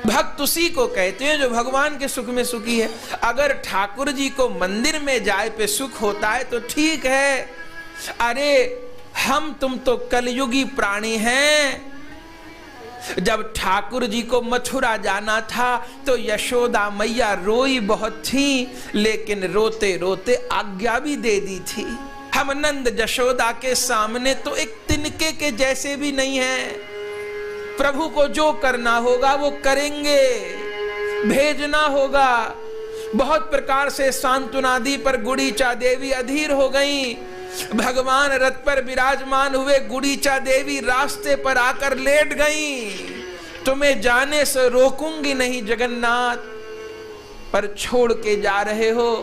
भक्त उसी को कहते हैं जो भगवान के सुख में सुखी है। अगर ठाकुर जी को मंदिर में जाए पे सुख होता है तो ठीक है। अरे हम तुम तो कलयुगी प्राणी हैं। जब ठाकुर जी को मथुरा जाना था तो यशोदा मैया रोई बहुत थी, लेकिन रोते रोते आज्ञा भी दे दी थी। हम नंद जशोदा के सामने तो एक तिनके के जैसे भी नहीं हैं। प्रभु को जो करना होगा वो करेंगे, भेजना होगा। बहुत प्रकार से सांत्वना दी, पर गुड़ीचा देवी अधीर हो गई। भगवान रथ पर विराजमान हुए, गुड़ीचा देवी रास्ते पर आकर लेट गई। तुम्हें जाने से रोकूंगी नहीं जगन्नाथ, पर छोड़ के जा रहे हो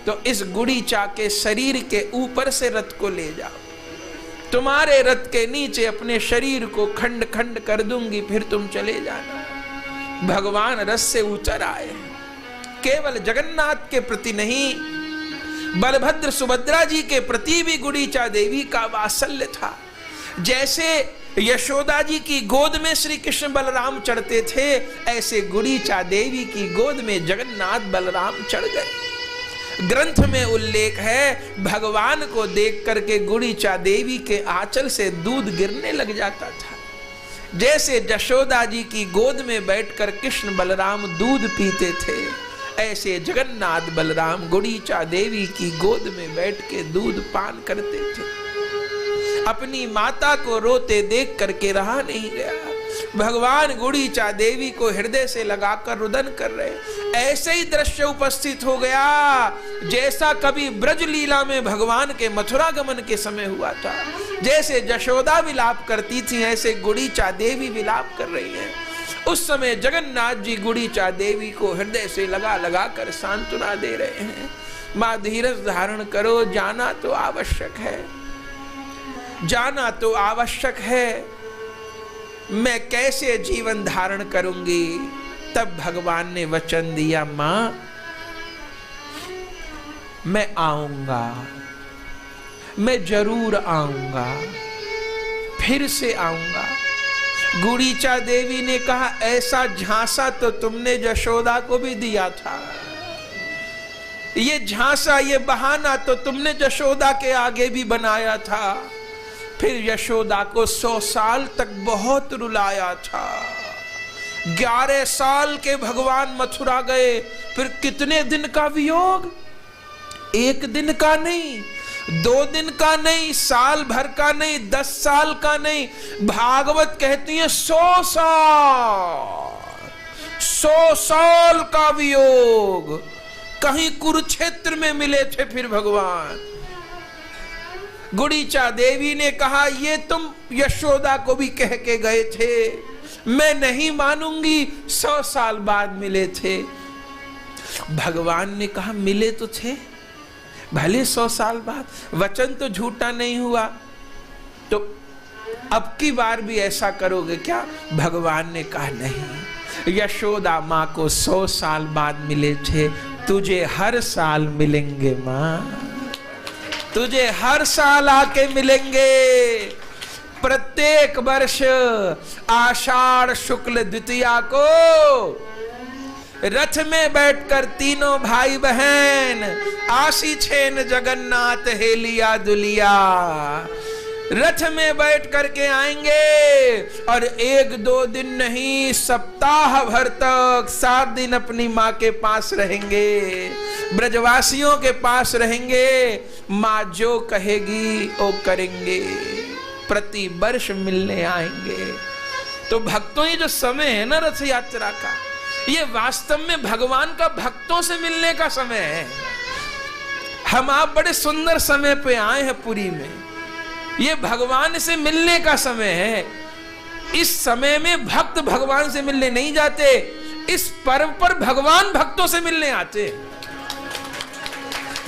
तो इस गुड़ीचा के शरीर के ऊपर से रथ को ले जाओ। तुम्हारे रथ के नीचे अपने शरीर को खंड खंड कर दूंगी, फिर तुम चले जाना। भगवान रथ से उतर आए। केवल जगन्नाथ के प्रति नहीं, बलभद्र सुभद्रा जी के प्रति भी गुड़ीचा देवी का वात्सल्य था। जैसे यशोदा जी की गोद में श्री कृष्ण बलराम चढ़ते थे, ऐसे गुड़ीचा देवी की गोद में जगन्नाथ बलराम चढ़ गए। ग्रंथ में उल्लेख है, भगवान को देख करके गुड़ीचा देवी के आंचल से दूध गिरने लग जाता था। जैसे जशोदा जी की गोद में बैठकर कृष्ण बलराम दूध पीते थे, ऐसे जगन्नाथ बलराम गुड़ीचा देवी की गोद में बैठ के दूध पान करते थे। अपनी माता को रोते देख करके रहा नहीं गया। भगवान गुड़ीचा देवी को हृदय से लगाकर रुदन कर रहे। ऐसे ही दृश्य उपस्थित हो गया जैसा कभी ब्रज लीला में भगवान के मथुरा गमन के समय हुआ था। जैसे जशोदा विलाप करती थी, ऐसे गुड़ीचा देवी विलाप कर रही है। उस समय जगन्नाथ जी गुड़ीचा देवी को हृदय से लगा लगा कर सांत्वना दे रहे हैं। मां धीरज धारण करो, जाना तो आवश्यक है, जाना तो आवश्यक है, मैं कैसे जीवन धारण करूंगी। तब भगवान ने वचन दिया, मां मैं आऊंगा, मैं जरूर आऊंगा, फिर से आऊंगा। गुड़ीचा देवी ने कहा, ऐसा झांसा तो तुमने जशोदा को भी दिया था, ये झांसा ये बहाना तो तुमने जशोदा के आगे भी बनाया था। फिर यशोदा को 100 साल तक बहुत रुलाया था। 11 साल के भगवान मथुरा गए, फिर कितने दिन का वियोग, 1 दिन का नहीं, 2 दिन का नहीं, साल भर का नहीं, 10 साल का नहीं, भागवत कहती है 100 साल, 100 साल का वियोग। कहीं कुरुक्षेत्र में मिले थे फिर भगवान। गुड़ीचा देवी ने कहा, ये तुम यशोदा को भी कह के गए थे, मैं नहीं मानूंगी, 100 साल बाद मिले थे। भगवान ने कहा, मिले तो थे, भले 100 साल बाद, वचन तो झूठा नहीं हुआ, तो अब की बार भी ऐसा करोगे क्या? भगवान ने कहा, नहीं, यशोदा माँ को 100 साल बाद मिले थे, तुझे हर साल मिलेंगे माँ, तुझे हर साल आके मिलेंगे। प्रत्येक वर्ष आषाढ़ शुक्ल द्वितीया को रथ में बैठकर तीनों भाई बहन आसी छेन जगन्नाथ हेलिया दुलिया रथ में बैठ करके आएंगे और 1-2 दिन नहीं, सप्ताह भर तक 7 दिन अपनी माँ के पास रहेंगे, ब्रजवासियों के पास रहेंगे। माँ जो कहेगी वो करेंगे, प्रति वर्ष मिलने आएंगे। तो भक्तों, ये जो समय है ना रथ यात्रा का, ये वास्तव में भगवान का भक्तों से मिलने का समय है। हम आप बड़े सुंदर समय पे आए हैं पुरी में, ये भगवान से मिलने का समय है। इस समय में भक्त भगवान से मिलने नहीं जाते, इस पर्व पर भगवान भक्तों से मिलने आते।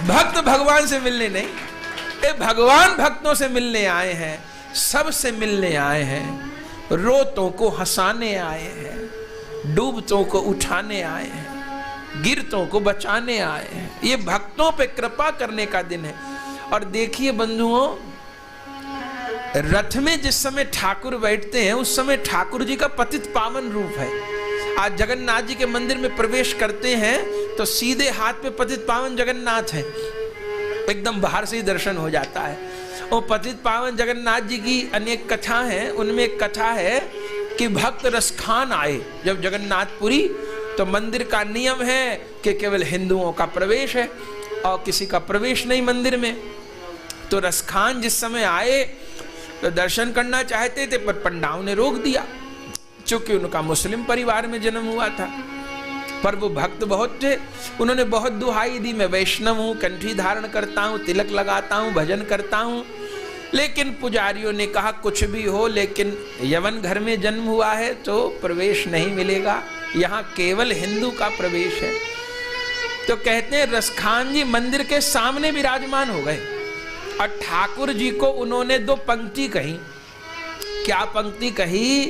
भक्त भगवान से मिलने नहीं, ये भगवान भक्तों से मिलने आए हैं, सबसे मिलने आए हैं, रोतों को हंसाने आए हैं, डूबतों को उठाने आए हैं, गिरतों को बचाने आए हैं। ये भक्तों पे कृपा करने का दिन है। और देखिए बंधुओं, रथ में जिस समय ठाकुर बैठते हैं उस समय ठाकुर जी का पतित पावन रूप है। आज जगन्नाथ जी के मंदिर में प्रवेश करते हैं तो सीधे हाथ पे पतित पावन जगन्नाथ है, एकदम बाहर से ही दर्शन हो जाता है। वो पतित पावन जगन्नाथ जी की अनेक कथा हैं, उनमें एक कथा है कि भक्त रसखान आए जब जगन्नाथपुरी, तो मंदिर का नियम है कि केवल हिंदुओं का प्रवेश है और किसी का प्रवेश नहीं मंदिर में। तो रसखान जिस समय आए तो दर्शन करना चाहते थे, पर पंडाओं ने रोक दिया, चूंकि उनका मुस्लिम परिवार में जन्म हुआ था। पर वो भक्त बहुत थे, उन्होंने बहुत दुहाई दी, मैं वैष्णव हूँ, कंठी धारण करता हूँ, तिलक लगाता हूँ, भजन करता हूँ। लेकिन पुजारियों ने कहा, कुछ भी हो, लेकिन यवन घर में जन्म हुआ है तो प्रवेश नहीं मिलेगा, यहाँ केवल हिंदू का प्रवेश है। तो कहते हैं रसखान जी मंदिर के सामने विराजमान हो गए और ठाकुर जी को उन्होंने 2 पंक्ति कही। क्या पंक्ति कही?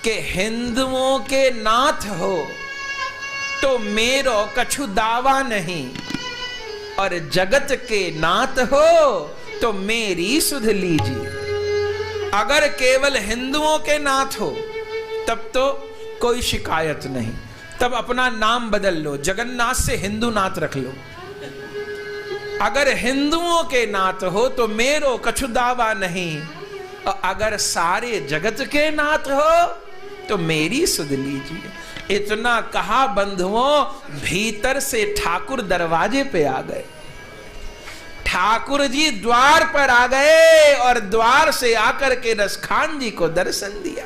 कि हिंदुओं के नाथ हो तो मेरो कछु दावा नहीं, और जगत के नाथ हो तो मेरी सुध लीजिए। अगर केवल हिंदुओं के नाथ हो तब तो कोई शिकायत नहीं, तब अपना नाम बदल लो, जगन्नाथ से हिंदू नाथ रख लो। अगर हिंदुओं के नाथ हो तो मेरो कछु दावा नहीं, और अगर सारे जगत के नाथ हो तो मेरी सुध लीजिए। इतना कहा बंधुओं, भीतर से ठाकुर दरवाजे पे आ गए। ठाकुर जी द्वार पर आ गए और द्वार से आकर के रसखान जी को दर्शन दिया।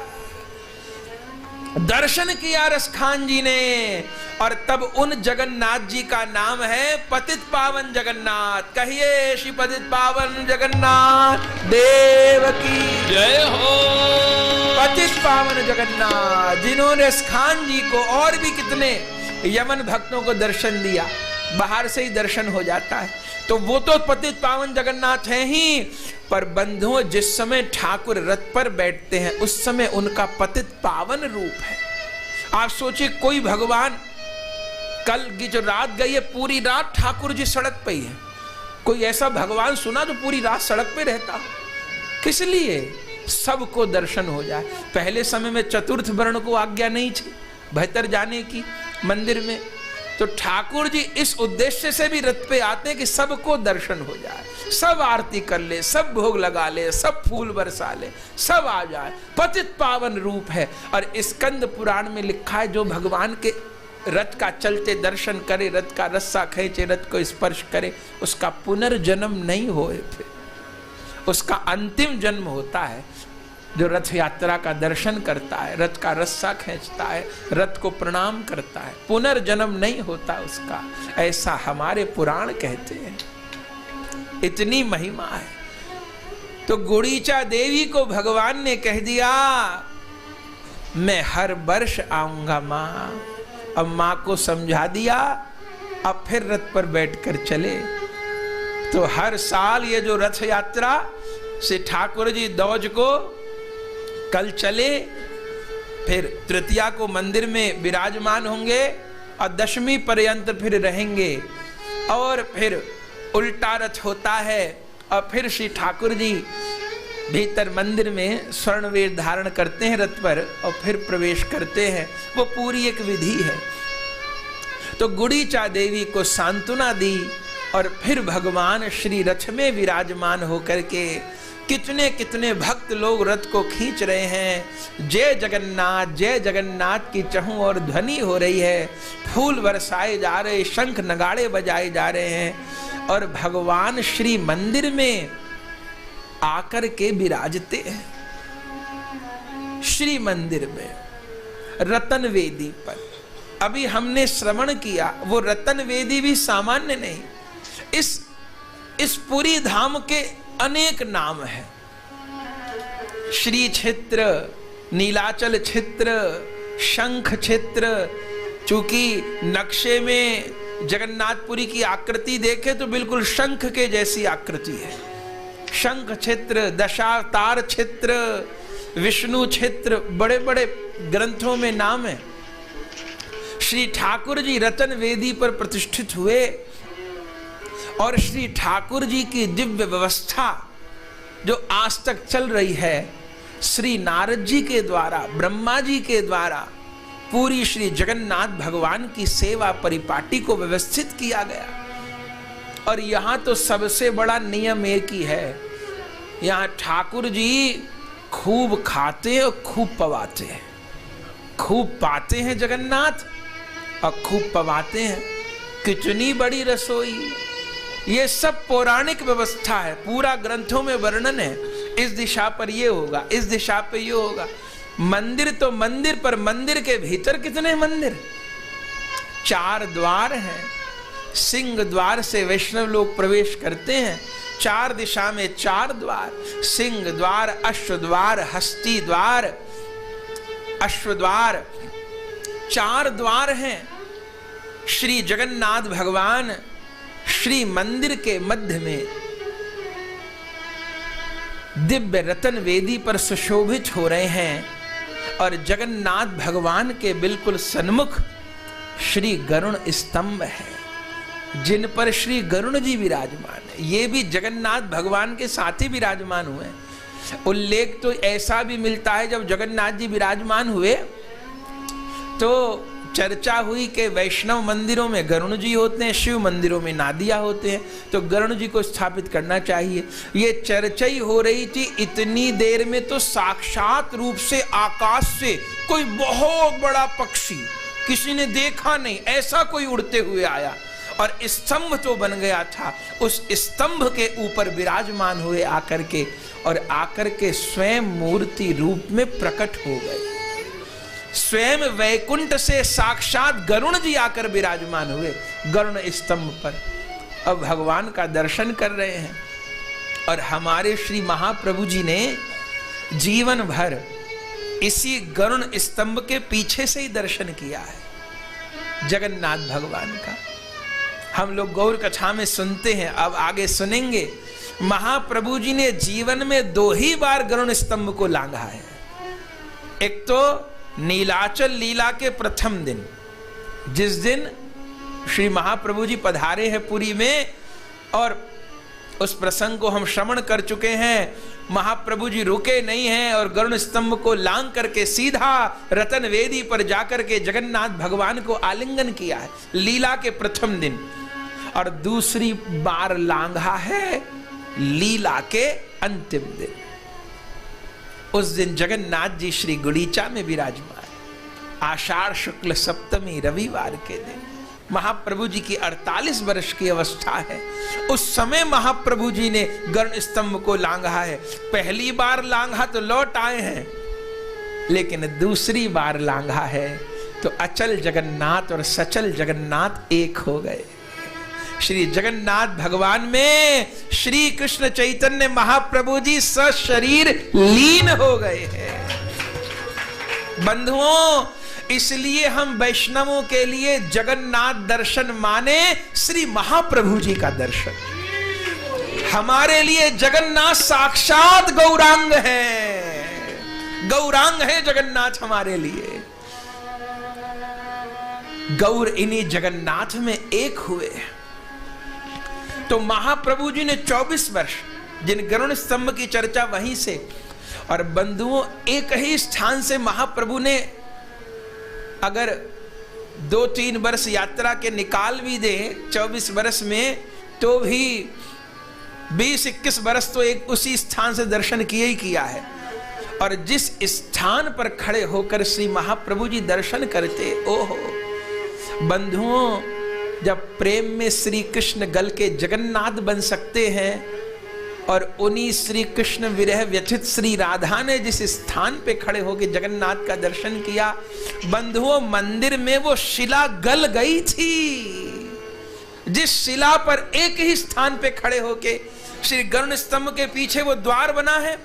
दर्शन किया रसखान जी ने, और तब उन जगन्नाथ जी का नाम है पतित पावन जगन्नाथ। कहिए श्री पतित पावन जगन्नाथ देव की जय हो। पतित पावन जगन्नाथ जिन्होंने रसखान जी को और भी कितने यमन भक्तों को दर्शन दिया, बाहर से ही दर्शन हो जाता है, तो वो तो पतित पावन जगन्नाथ हैं ही, पर बंधुओं जिस समय ठाकुर रथ पर बैठते हैं उस समय उनका पतित पावन रूप है। आप सोचिए, कोई भगवान, कल की जो रात गई है पूरी रात ठाकुर जी सड़क पे ही है, कोई ऐसा भगवान सुना जो पूरी रात सड़क पे रहता? किस लिए? सबको दर्शन हो जाए। पहले समय में चतुर्थ वर्ण को आज्ञा नहीं थी भीतर जाने की मंदिर में, तो ठाकुर जी इस उद्देश्य से भी रथ पे आते हैं कि सबको दर्शन हो जाए, सब आरती कर ले, सब भोग लगा ले, सब फूल बरसा ले, सब आ जाए। पतित पावन रूप है। और स्कंद पुराण में लिखा है, जो भगवान के रथ का चलते दर्शन करे, रथ का रस्सा खींचे, रथ को स्पर्श करे, उसका पुनर्जन्म नहीं होए, फिर उसका अंतिम जन्म होता है। जो रथ यात्रा का दर्शन करता है, रथ का रस्सा खींचता है, रथ को प्रणाम करता है, पुनर्जन्म नहीं होता उसका, ऐसा हमारे पुराण कहते हैं। इतनी महिमा है। तो गुड़ीचा देवी को भगवान ने कह दिया, मैं हर वर्ष आऊंगा मां। अब मां को समझा दिया, अब फिर रथ पर बैठकर चले। तो हर साल ये जो रथ यात्रा से ठाकुर जी दौज को कल चले, फिर तृतीया को मंदिर में विराजमान होंगे और दशमी पर्यंत फिर रहेंगे, और फिर उल्टा रथ होता है और फिर श्री ठाकुर जी भीतर मंदिर में स्वर्णवेश धारण करते हैं रथ पर और फिर प्रवेश करते हैं। वो पूरी एक विधि है। तो गुड़ीचा देवी को सांत्वना दी और फिर भगवान श्री रथ में विराजमान होकर के कितने कितने भक्त लोग रथ को खींच रहे हैं। जय जगन्नाथ की चहु और ध्वनि हो रही है, फूल बरसाए जा रहे, शंख नगाड़े बजाए जा रहे हैं, और भगवान श्री मंदिर में आकर के विराजते हैं। श्री मंदिर में रतन वेदी पर अभी हमने श्रवण किया, वो रतन वेदी भी सामान्य नहीं। इस पुरी धाम के अनेक नाम हैं। श्री क्षेत्र, नीलाचल क्षेत्र, शंख क्षेत्र। चूंकि नक्शे में जगन्नाथपुरी की आकृति देखे तो बिल्कुल शंख के जैसी आकृति है। शंख क्षेत्र, दशावतार क्षेत्र, विष्णु क्षेत्र, बड़े बड़े ग्रंथों में नाम है। श्री ठाकुर जी रतन वेदी पर प्रतिष्ठित हुए और श्री ठाकुर जी की दिव्य व्यवस्था जो आज तक चल रही है, श्री नारद जी के द्वारा, ब्रह्मा जी के द्वारा पूरी श्री जगन्नाथ भगवान की सेवा परिपाटी को व्यवस्थित किया गया। और यहाँ तो सबसे बड़ा नियम एक ही है, यहाँ ठाकुर जी खूब खाते और खूब पवाते हैं। खूब पाते हैं जगन्नाथ और खूब पवाते हैं। कितनी बड़ी रसोई! ये सब पौराणिक व्यवस्था है, पूरा ग्रंथों में वर्णन है। इस दिशा पर ये होगा, इस दिशा पर ये होगा। मंदिर तो मंदिर, पर मंदिर के भीतर कितने मंदिर? 4 द्वार हैं। सिंह द्वार से वैष्णव लोग प्रवेश करते हैं। 4 दिशा में 4 द्वार, सिंह द्वार, अश्व द्वार, हस्ती द्वार, अश्व द्वार, 4 द्वार हैं। श्री जगन्नाथ भगवान श्री मंदिर के मध्य में दिव्य रतन वेदी पर सुशोभित हो रहे हैं, और जगन्नाथ भगवान के बिल्कुल सन्मुख श्री गरुण स्तंभ है, जिन पर श्री गरुण जी विराजमान है। ये भी जगन्नाथ भगवान के साथ ही विराजमान हुए। उल्लेख तो ऐसा भी मिलता है, जब जगन्नाथ जी विराजमान हुए तो चर्चा हुई कि वैष्णव मंदिरों में गरुण जी होते हैं, शिव मंदिरों में नादिया होते हैं, तो गरुण जी को स्थापित करना चाहिए। ये चर्चा ही हो रही थी। इतनी देर में तो साक्षात रूप से आकाश से कोई बहुत बड़ा पक्षी, किसी ने देखा नहीं ऐसा कोई उड़ते हुए आया, और स्तंभ तो बन गया था। उस स्तंभ के ऊपर विराजमान हुए आकर के, और आकर के स्वयं मूर्ति रूप में प्रकट हो गए। स्वयं वैकुंठ से साक्षात गरुण जी आकर विराजमान हुए गरुण स्तंभ पर। अब भगवान का दर्शन कर रहे हैं और हमारे श्री महाप्रभु जी ने जीवन भर इसी गरुण स्तंभ के पीछे से ही दर्शन किया है जगन्नाथ भगवान का। हम लोग गौर कथा में सुनते हैं, अब आगे सुनेंगे। महाप्रभु जी ने जीवन में 2 ही बार गरुण स्तंभ को लांघा है। एक तो नीलाचल लीला के प्रथम दिन, जिस दिन श्री महाप्रभु जी पधारे हैं पुरी में, और उस प्रसंग को हम श्रवण कर चुके हैं। महाप्रभु जी रुके नहीं हैं और गरुण स्तंभ को लांघ करके सीधा रतन वेदी पर जाकर के जगन्नाथ भगवान को आलिंगन किया है लीला के प्रथम दिन। और दूसरी बार लांघा है लीला के अंतिम दिन। उस दिन जगन्नाथ जी श्री गुड़ीचा में विराजमान, आषाढ़ शुक्ल सप्तमी रविवार के दिन। महाप्रभु जी की 48 वर्ष की अवस्था है। उस समय महाप्रभु जी ने गरुण स्तंभ को लांघा है। पहली बार लांघा तो लौट आए हैं, लेकिन दूसरी बार लांघा है तो अचल जगन्नाथ और सचल जगन्नाथ एक हो गए। श्री जगन्नाथ भगवान में श्री कृष्ण चैतन्य महाप्रभु जी सशरीर लीन हो गए हैं। बंधुओं, इसलिए हम वैष्णवों के लिए जगन्नाथ दर्शन माने श्री महाप्रभु जी का दर्शन। हमारे लिए जगन्नाथ साक्षात गौरांग है, गौरांग है जगन्नाथ हमारे लिए। गौर इन्हीं जगन्नाथ में एक हुए। तो महाप्रभु जी ने 24 वर्ष, जिन गरुण स्तंभ की चर्चा वहीं से, और बंधुओं एक ही स्थान से महाप्रभु ने अगर 2-3 वर्ष यात्रा के निकाल भी दे 24 वर्ष में, तो भी 20-21 वर्ष तो एक उसी स्थान से दर्शन किया ही किया है। और जिस स्थान पर खड़े होकर श्री महाप्रभु जी दर्शन करते, ओहो बंधुओं, जब प्रेम में श्री कृष्ण गल के जगन्नाथ बन सकते हैं, और उन्हीं श्री कृष्ण विरह व्यथित श्री राधा ने जिस स्थान पे खड़े होकर जगन्नाथ का दर्शन किया, बंधुओं मंदिर में वो शिला गल गई थी। जिस शिला पर एक ही स्थान पे खड़े होके श्री गरुण स्तंभ के पीछे वो द्वार बना है,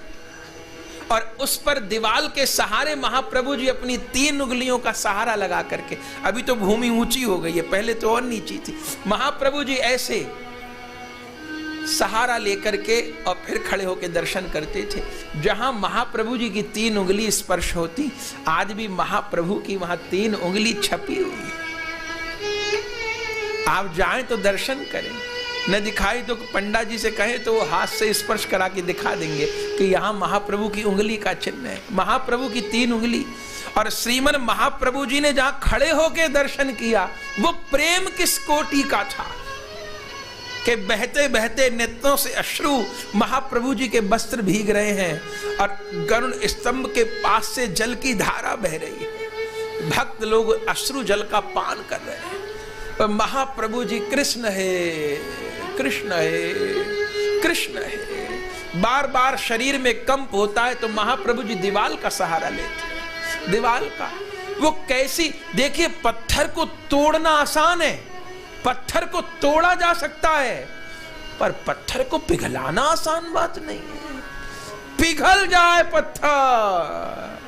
और उस पर दीवाल के सहारे महाप्रभु जी अपनी 3 उंगलियों का सहारा लगा करके, अभी तो भूमि ऊंची हो गई है, पहले तो और नीची थी, महाप्रभु जी ऐसे सहारा लेकर के और फिर खड़े होकर दर्शन करते थे। जहां महाप्रभु जी की 3 उंगली स्पर्श होती, आज भी महाप्रभु की वहां 3 उंगली छपी हुई है। आप जाएं तो दर्शन करें, न दिखाई तो पंडा जी से कहें तो वो हाथ से स्पर्श करा के दिखा देंगे कि यहाँ महाप्रभु की उंगली का चिन्ह है, महाप्रभु की 3 उंगली। और श्रीमन महाप्रभु जी ने जहाँ खड़े होके दर्शन किया, वो प्रेम किस कोटि का था कि बहते बहते नेत्रों से अश्रु महाप्रभु जी के वस्त्र भीग रहे हैं और गरुण स्तंभ के पास से जल की धारा बह रही है। भक्त लोग अश्रु जल का पान कर रहे हैं। और महाप्रभु जी कृष्ण है, कृष्ण है, कृष्ण है। बार बार शरीर में कंप होता है तो महाप्रभु जी दीवाल का सहारा लेते हैं, दीवाल का। वो कैसी, देखिए पत्थर को तोड़ना आसान है, पत्थर को तोड़ा जा सकता है, पर पत्थर को पिघलाना आसान बात नहीं है। पिघल जाए पत्थर।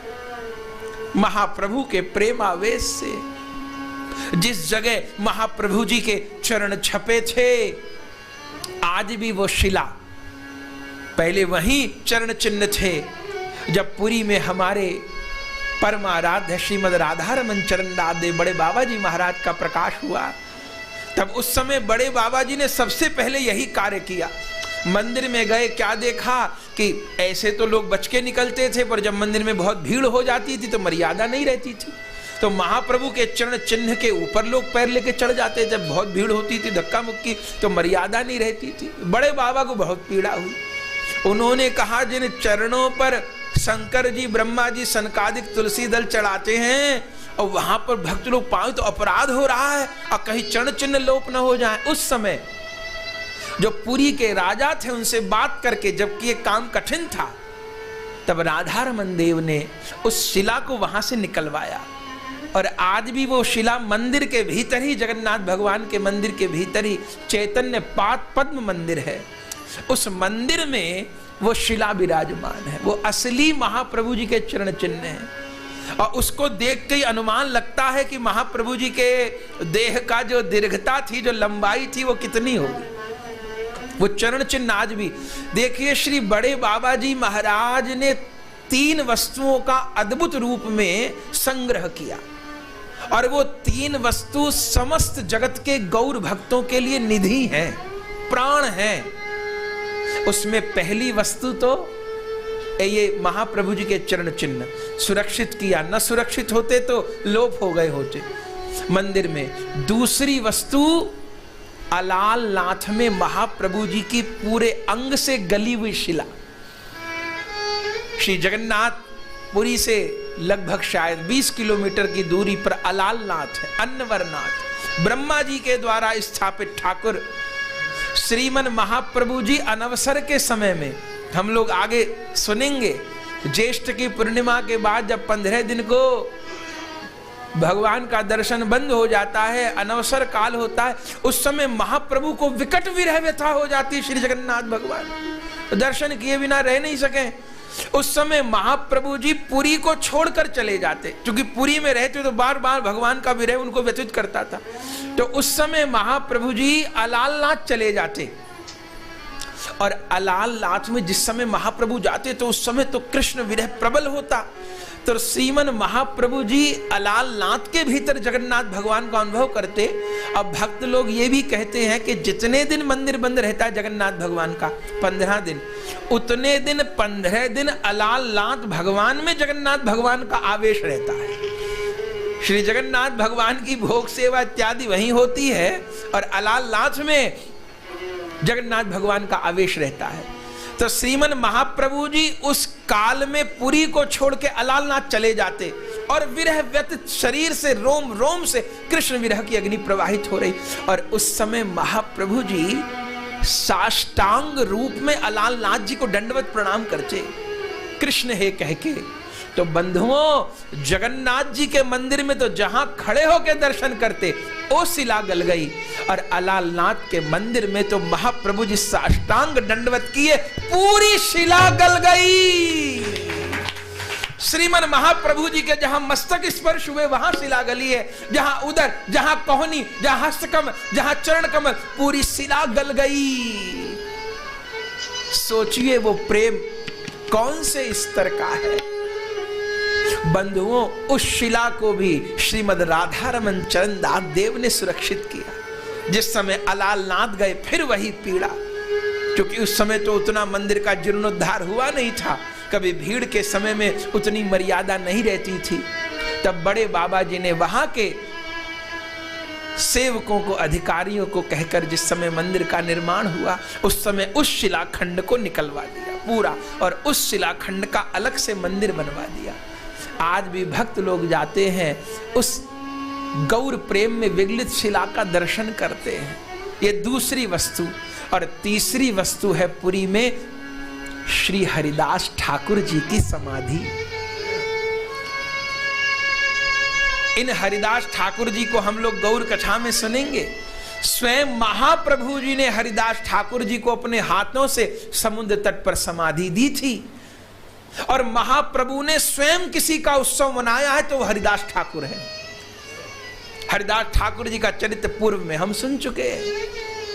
महाप्रभु के प्रेमावेश से जिस जगह महाप्रभु जी के चरण छपे थे, आज भी वो शिला, पहले वहीं चरण चिन्ह थे। जब पुरी में हमारे परमाराध्य श्रीमद राधारमन चरण दास बड़े बाबा जी महाराज का प्रकाश हुआ, तब उस समय बड़े बाबा जी ने सबसे पहले यही कार्य किया। मंदिर में गए, क्या देखा कि ऐसे तो लोग बच के निकलते थे, पर जब मंदिर में बहुत भीड़ हो जाती थी तो मर्यादा नहीं रहती थी, तो महाप्रभु के चरण चिन्ह के ऊपर लोग पैर लेके चढ़ जाते। जब बहुत भीड़ होती थी धक्का मुक्की तो मर्यादा नहीं रहती थी। बड़े बाबा को बहुत पीड़ा हुई। उन्होंने कहा, जिन चरणों पर शंकर जी, ब्रह्मा जी, सनकादिक तुलसी दल चढ़ाते हैं और वहां पर भक्त लोग पाए तो अपराध हो रहा है और कहीं चरण चिन्ह लोप न हो जाए। उस समय जो पुरी के राजा थे उनसे बात करके, जबकि ये काम कठिन था, तब राधारमण देव ने उस शिला को वहां से निकलवाया और आज भी वो शिला मंदिर के भीतर ही, जगन्नाथ भगवान के मंदिर के भीतर ही चैतन्य पाद पद्म मंदिर है। उस मंदिर में वो शिला विराजमान है। वो असली महाप्रभु जी के चरण चिन्ह हैं और उसको देख के ही अनुमान लगता है कि महाप्रभु जी के देह का जो दीर्घता थी, जो लंबाई थी, वो कितनी होगी। वो चरण चिन्ह आज भी देखिए। श्री बड़े बाबा जी महाराज ने 3 वस्तुओं का अद्भुत रूप में संग्रह किया और वो 3 वस्तु समस्त जगत के गौर भक्तों के लिए निधि हैं, प्राण हैं। उसमें पहली वस्तु तो ये महाप्रभु जी के चरण चिन्ह सुरक्षित किया, न सुरक्षित होते तो लोप हो गए होते मंदिर में। दूसरी वस्तु अलाल नाथ में महाप्रभु जी की पूरे अंग से गली हुई शिला। श्री जगन्नाथ पुरी से लगभग शायद 20 किलोमीटर की दूरी पर अलाल नाथ है, अन्नवर नाथ, ब्रह्मा जी के द्वारा स्थापित ठाकुर। श्रीमन महाप्रभु जी अनवसर के समय में, हम लोग आगे सुनेंगे, ज्येष्ठ की पूर्णिमा के बाद जब 15 दिन को भगवान का दर्शन बंद हो जाता है, अनवसर काल होता है, उस समय महाप्रभु को विकट विरह व्यथा हो जाती है। श्री जगन्नाथ भगवान तो दर्शन किए बिना रह नहीं सके। उस समय महाप्रभु जी पुरी को छोड़कर चले जाते, क्योंकि पुरी में रहते तो बार बार भगवान का विरह उनको व्यथित करता था। तो उस समय महाप्रभु जी अलालनाथ चले जाते और अलालनाथ में जिस समय महाप्रभु जाते तो उस समय तो कृष्ण विरह प्रबल होता। तो श्रीमन महाप्रभु जी अलालनाथ के भीतर जगन्नाथ भगवान का अनुभव करते। अब भक्त लोग ये भी कहते हैं कि जितने दिन मंदिर बंद रहता है जगन्नाथ भगवान का, 15 दिन, उतने दिन 15 दिन अलालनाथ भगवान में जगन्नाथ भगवान का आवेश रहता है। श्री जगन्नाथ भगवान की भोग सेवा इत्यादि वहीं होती है और अलालनाथ में जगन्नाथ भगवान का आवेश रहता है। तो श्रीमन महाप्रभु जी उस काल में पुरी को छोड़ के अलालनाथ चले जाते और विरह व्यथित शरीर से, रोम रोम से कृष्ण विरह की अग्नि प्रवाहित हो रही। और उस समय महाप्रभु जी साष्टांग रूप में अलालनाथ जी को दंडवत प्रणाम करते, कृष्ण हे कह के। तो बंधुओं, जगन्नाथ जी के मंदिर में तो जहां खड़े होकर दर्शन करते वो शिला गल गई और अलालनाथ के मंदिर में तो महाप्रभु जी साष्टांग दंडवत किए, पूरी शिला गल गई। श्रीमन महाप्रभु जी के जहां मस्तक स्पर्श हुए वहां शिला गली है, जहां उदर, जहां कोहनी, जहां हस्तकमल, जहां चरण कमल, पूरी शिला गल गई। सोचिए वो प्रेम कौन से स्तर का है। बंधुओं, उस शिला को भी श्रीमद राधारमण चरण दास देव ने सुरक्षित किया। जिस समय अलालनाथ गए फिर वही पीड़ा, क्योंकि उस समय तो उतना मंदिर का जीर्णोद्धार हुआ नहीं था, कभी भीड़ के समय में उतनी मर्यादा नहीं रहती थी। तब बड़े बाबा जी ने वहां के सेवकों को, अधिकारियों को कहकर जिस समय मंदिर का निर्माण हुआ उस समय उस शिलाखंड को निकलवा दिया पूरा और उस शिलाखंड का अलग से मंदिर बनवा दिया। आज भी भक्त लोग जाते हैं, उस गौर प्रेम में विगलित शिला का दर्शन करते हैं। ये दूसरी वस्तु। और तीसरी वस्तु है पुरी में श्री हरिदास ठाकुर जी की समाधि। इन हरिदास ठाकुर जी को हम लोग गौर कथा में सुनेंगे। स्वयं महाप्रभु जी ने हरिदास ठाकुर जी को अपने हाथों से समुद्र तट पर समाधि दी थी और महाप्रभु ने स्वयं किसी का उत्सव मनाया है तो वह हरिदास ठाकुर है। हरिदास ठाकुर जी का चरित्र पूर्व में हम सुन चुके हैं।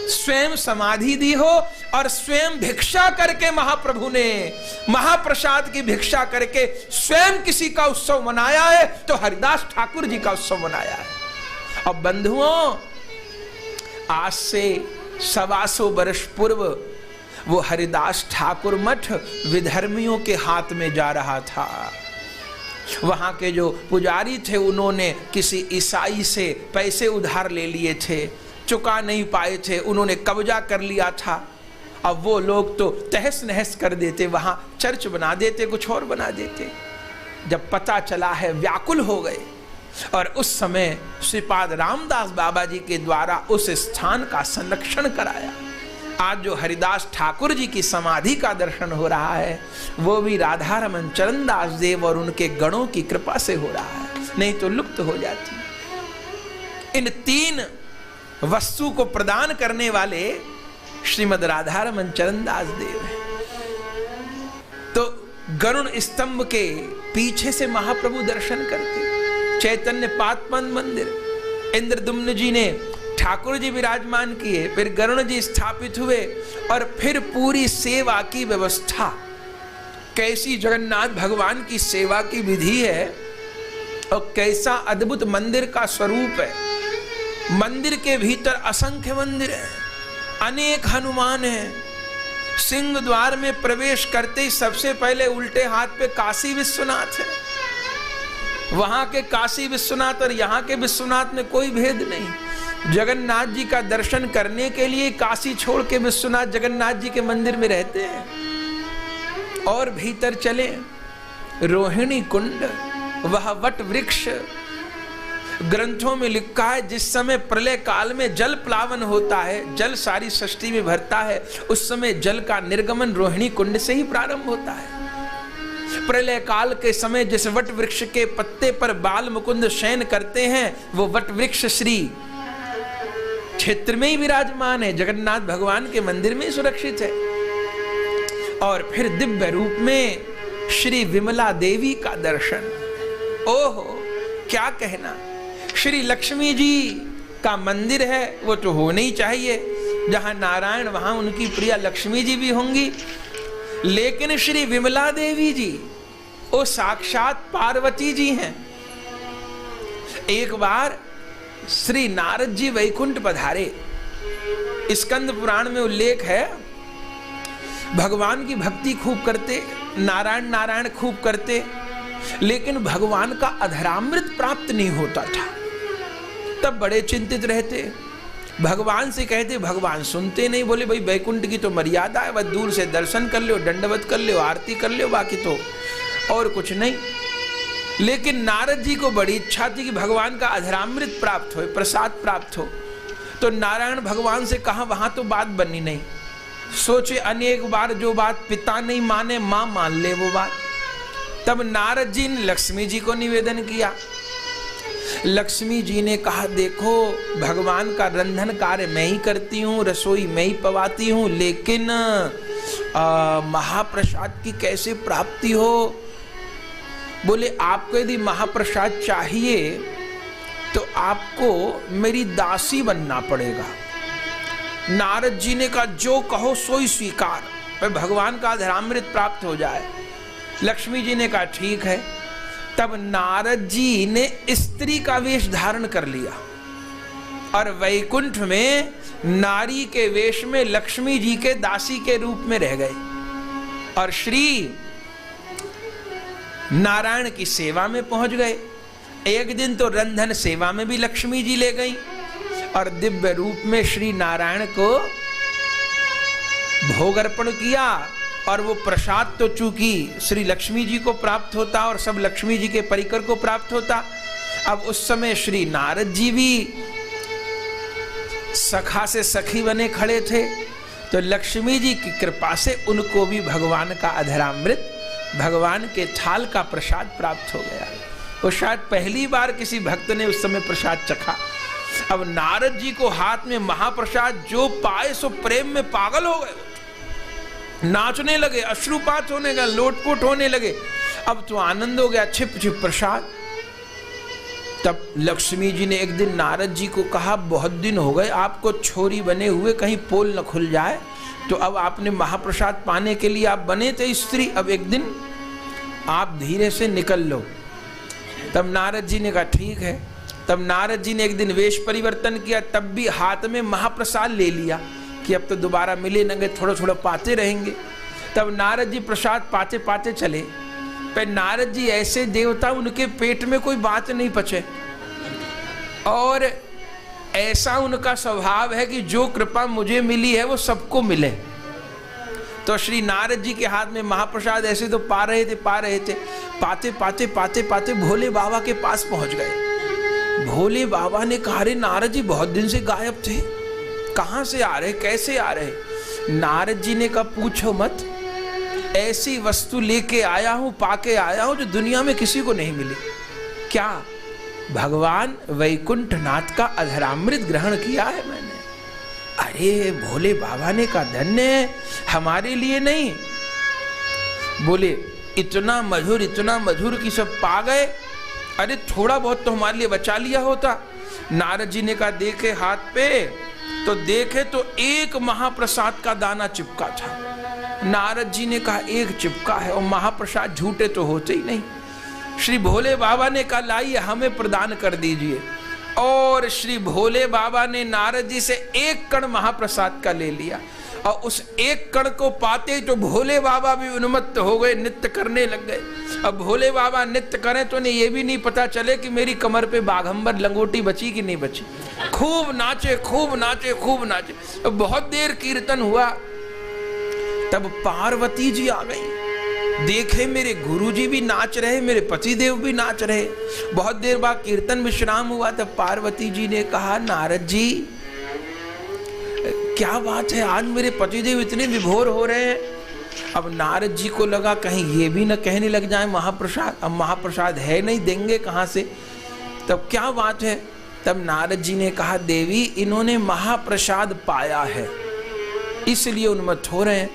स्वयं समाधि दी हो और स्वयं भिक्षा करके महाप्रभु ने महाप्रसाद की भिक्षा करके स्वयं किसी का उत्सव मनाया है तो हरिदास ठाकुर जी का उत्सव मनाया है। अब बंधुओं, आज से 125 वर्ष पूर्व वो हरिदास ठाकुर मठ विधर्मियों के हाथ में जा रहा था। वहां के जो पुजारी थे उन्होंने किसी ईसाई से पैसे उधार ले लिए थे, चुका नहीं पाए थे, उन्होंने कब्जा कर लिया था। अब वो लोग तो तहस नहस कर देते, वहां चर्च बना देते, कुछ और बना देते। जब पता चला है व्याकुल हो गए और उस समय श्रीपाद रामदास बाबा जी के द्वारा उस स्थान का संरक्षण कराया। आज जो हरिदास ठाकुर जी की समाधि का दर्शन हो रहा है वो भी राधा रमन चरण दास देव और उनके गणों की कृपा से हो रहा है, नहीं तो लुप्त हो जाती। इन तीन वस्तु को प्रदान करने वाले श्रीमद राधा रमन चरण दास देव हैं। तो गरुण स्तंभ के पीछे से महाप्रभु दर्शन करते, चैतन्य पादपद्म मंदिर इंद्रदुम्न जी ने ठाकुर जी विराजमान किए, फिर गरुण जी स्थापित हुए और फिर पूरी सेवा की व्यवस्था, कैसी जगन्नाथ भगवान की सेवा की विधि है और कैसा अद्भुत मंदिर का स्वरूप है। मंदिर के भीतर असंख्य मंदिर है, अनेक हनुमान हैं। सिंह द्वार में प्रवेश करते ही सबसे पहले उल्टे हाथ पे काशी विश्वनाथ है। वहां के काशी विश्वनाथ और यहाँ के विश्वनाथ में कोई भेद नहीं। जगन्नाथ जी का दर्शन करने के लिए काशी छोड़ के विश्वनाथ जगन्नाथ जी के मंदिर में रहते हैं। और भीतर चले, रोहिणी कुंड, वह वट वृक्ष, ग्रंथों में लिखा है जिस समय प्रलय काल में जल प्लावन होता है, जल सारी सृष्टि में भरता है, उस समय जल का निर्गमन रोहिणी कुंड से ही प्रारंभ होता है। प्रलय काल के समय जिस वट वृक्ष के पत्ते पर बाल मुकुंद शयन करते हैं, वो वट वृक्ष श्री क्षेत्र में ही विराजमान है, जगन्नाथ भगवान के मंदिर में सुरक्षित है। और फिर दिव्य रूप में श्री विमला देवी का दर्शन, ओहो क्या कहना। श्री लक्ष्मी जी का मंदिर है, वो तो होना ही चाहिए, जहां नारायण वहां उनकी प्रिया लक्ष्मी जी भी होंगी। लेकिन श्री विमला देवी जी वो साक्षात पार्वती जी हैं। एक बार श्री नारद जी वैकुंठ पधारे, स्कंद पुराण में उल्लेख है, भगवान की भक्ति खूब करते, नारायण नारायण खूब करते, लेकिन भगवान का अधरामृत प्राप्त नहीं होता था। तब बड़े चिंतित रहते, भगवान से कहते, भगवान सुनते नहीं। बोले भाई वैकुंठ की तो मर्यादा है, बस दूर से दर्शन कर लो, दंडवत कर लो, आरती कर लो, बाकी तो और कुछ नहीं। लेकिन नारद जी को बड़ी इच्छा थी कि भगवान का अधरामृत प्राप्त हो, प्रसाद प्राप्त हो। तो नारायण भगवान से कहा, वहां तो बात बनी नहीं। सोचे अनेक बार, जो बात पिता नहीं माने मां मान ले वो बात। तब नारद जी ने लक्ष्मी जी को निवेदन किया। लक्ष्मी जी ने कहा, देखो भगवान का रंधन कार्य मैं ही करती हूँ, रसोई मैं ही पवाती हूँ, लेकिन महाप्रसाद की कैसे प्राप्ति हो। बोले आपको यदि महाप्रसाद चाहिए तो आपको मेरी दासी बनना पड़ेगा। नारद जी ने कहा, जो कहो सोई स्वीकार, पर भगवान का अधरामृत प्राप्त हो जाए। लक्ष्मी जी ने कहा ठीक है। तब नारद जी ने स्त्री का वेश धारण कर लिया और वैकुंठ में नारी के वेश में लक्ष्मी जी के दासी के रूप में रह गए और श्री नारायण की सेवा में पहुंच गए। एक दिन तो रंधन सेवा में भी लक्ष्मी जी ले गई और दिव्य रूप में श्री नारायण को भोग अर्पण किया। और वो प्रसाद तो चूंकि श्री लक्ष्मी जी को प्राप्त होता और सब लक्ष्मी जी के परिकर को प्राप्त होता। अब उस समय श्री नारद जी भी सखा से सखी बने खड़े थे, तो लक्ष्मी जी की कृपा से उनको भी भगवान का अधरामृत, भगवान के थाल का प्रसाद प्राप्त हो गया। वो शायद पहली बार किसी भक्त ने उस समय प्रसाद चखा। अब नारद जी को हाथ में महाप्रसाद जो पाए सो प्रेम में पागल हो गए, नाचने लगे, अश्रुपात होने लगा, लोटपोट होने लगे। अब तो आनंद हो गया, छिप छिप प्रसाद। तब लक्ष्मी जी ने एक दिन नारद जी को कहा, बहुत दिन हो गए आपको छोरी बने हुए, कहीं पोल न खुल जाए। तो अब आपने महाप्रसाद पाने के लिए आप बने थे स्त्री, अब एक दिन आप धीरे से निकल लो। तब नारद जी ने कहा ठीक है। तब नारद जी ने एक दिन वेश परिवर्तन किया, तब भी हाथ में महाप्रसाद ले लिया कि अब तो दोबारा मिले न गए, थोड़ा थोड़ा पाते रहेंगे। तब नारद जी प्रसाद पाते पाते चले। पर नारद जी ऐसे देवता, उनके पेट में कोई बात नहीं पचे और ऐसा उनका स्वभाव है कि जो कृपा मुझे मिली है वो सबको मिले। तो श्री नारद जी के हाथ में महाप्रसाद ऐसे तो पा रहे थे, पाते पाते पाते पाते भोले बाबा के पास पहुंच गए। भोले बाबा ने कहा, अरे नारद जी बहुत दिन से गायब थे, कहां से आ रहे, कैसे आ रहे। नारद जी ने कहा पूछो मत, ऐसी वस्तु लेके आया हूं, पाके आया हूं जो दुनिया में किसी को नहीं मिली। क्या? भगवान वैकुंठ नाथ का अधरामृत ग्रहण किया है मैंने। अरे भोले बाबा ने कहा धन्य है, हमारे लिए नहीं। बोले इतना मधुर कि सब पा गए। अरे थोड़ा बहुत तो हमारे लिए बचा लिया होता। नारद जी ने कहा देखे हाथ पे, तो देखे तो एक महाप्रसाद का दाना चिपका था। नारद जी ने कहा एक चिपका है, और महाप्रसाद झूठे तो होते ही नहीं। श्री भोले बाबा ने कहा लाइए हमें प्रदान कर दीजिए, और श्री भोले बाबा ने नारद जी से एक कण महाप्रसाद का ले लिया, और उस एक कण को पाते ही तो भोले बाबा भी उन्मत्त हो गए, नृत्य करने लग गए। अब भोले बाबा नृत्य करें तो नहीं, ये भी नहीं पता चले कि मेरी कमर पे बाघंबर लंगोटी बची कि नहीं बची। खूब नाचे, खूब नाचे, खूब नाचे। अब बहुत देर कीर्तन हुआ, तब पार्वती जी आ गई। देखे मेरे गुरुजी भी नाच रहे, मेरे पतिदेव भी नाच रहे। बहुत देर बाद कीर्तन विश्राम हुआ, तब पार्वती जी ने कहा नारद जी क्या बात है, आज मेरे पतिदेव इतने विभोर हो रहे हैं। अब नारद जी को लगा कहीं ये भी न कहने लग जाए महाप्रसाद, अब महाप्रसाद है नहीं, देंगे कहां से, तब क्या बात है। तब नारद जी ने कहा देवी इन्होंने महाप्रसाद पाया है इसलिए उन्मत्त हो रहे हैं।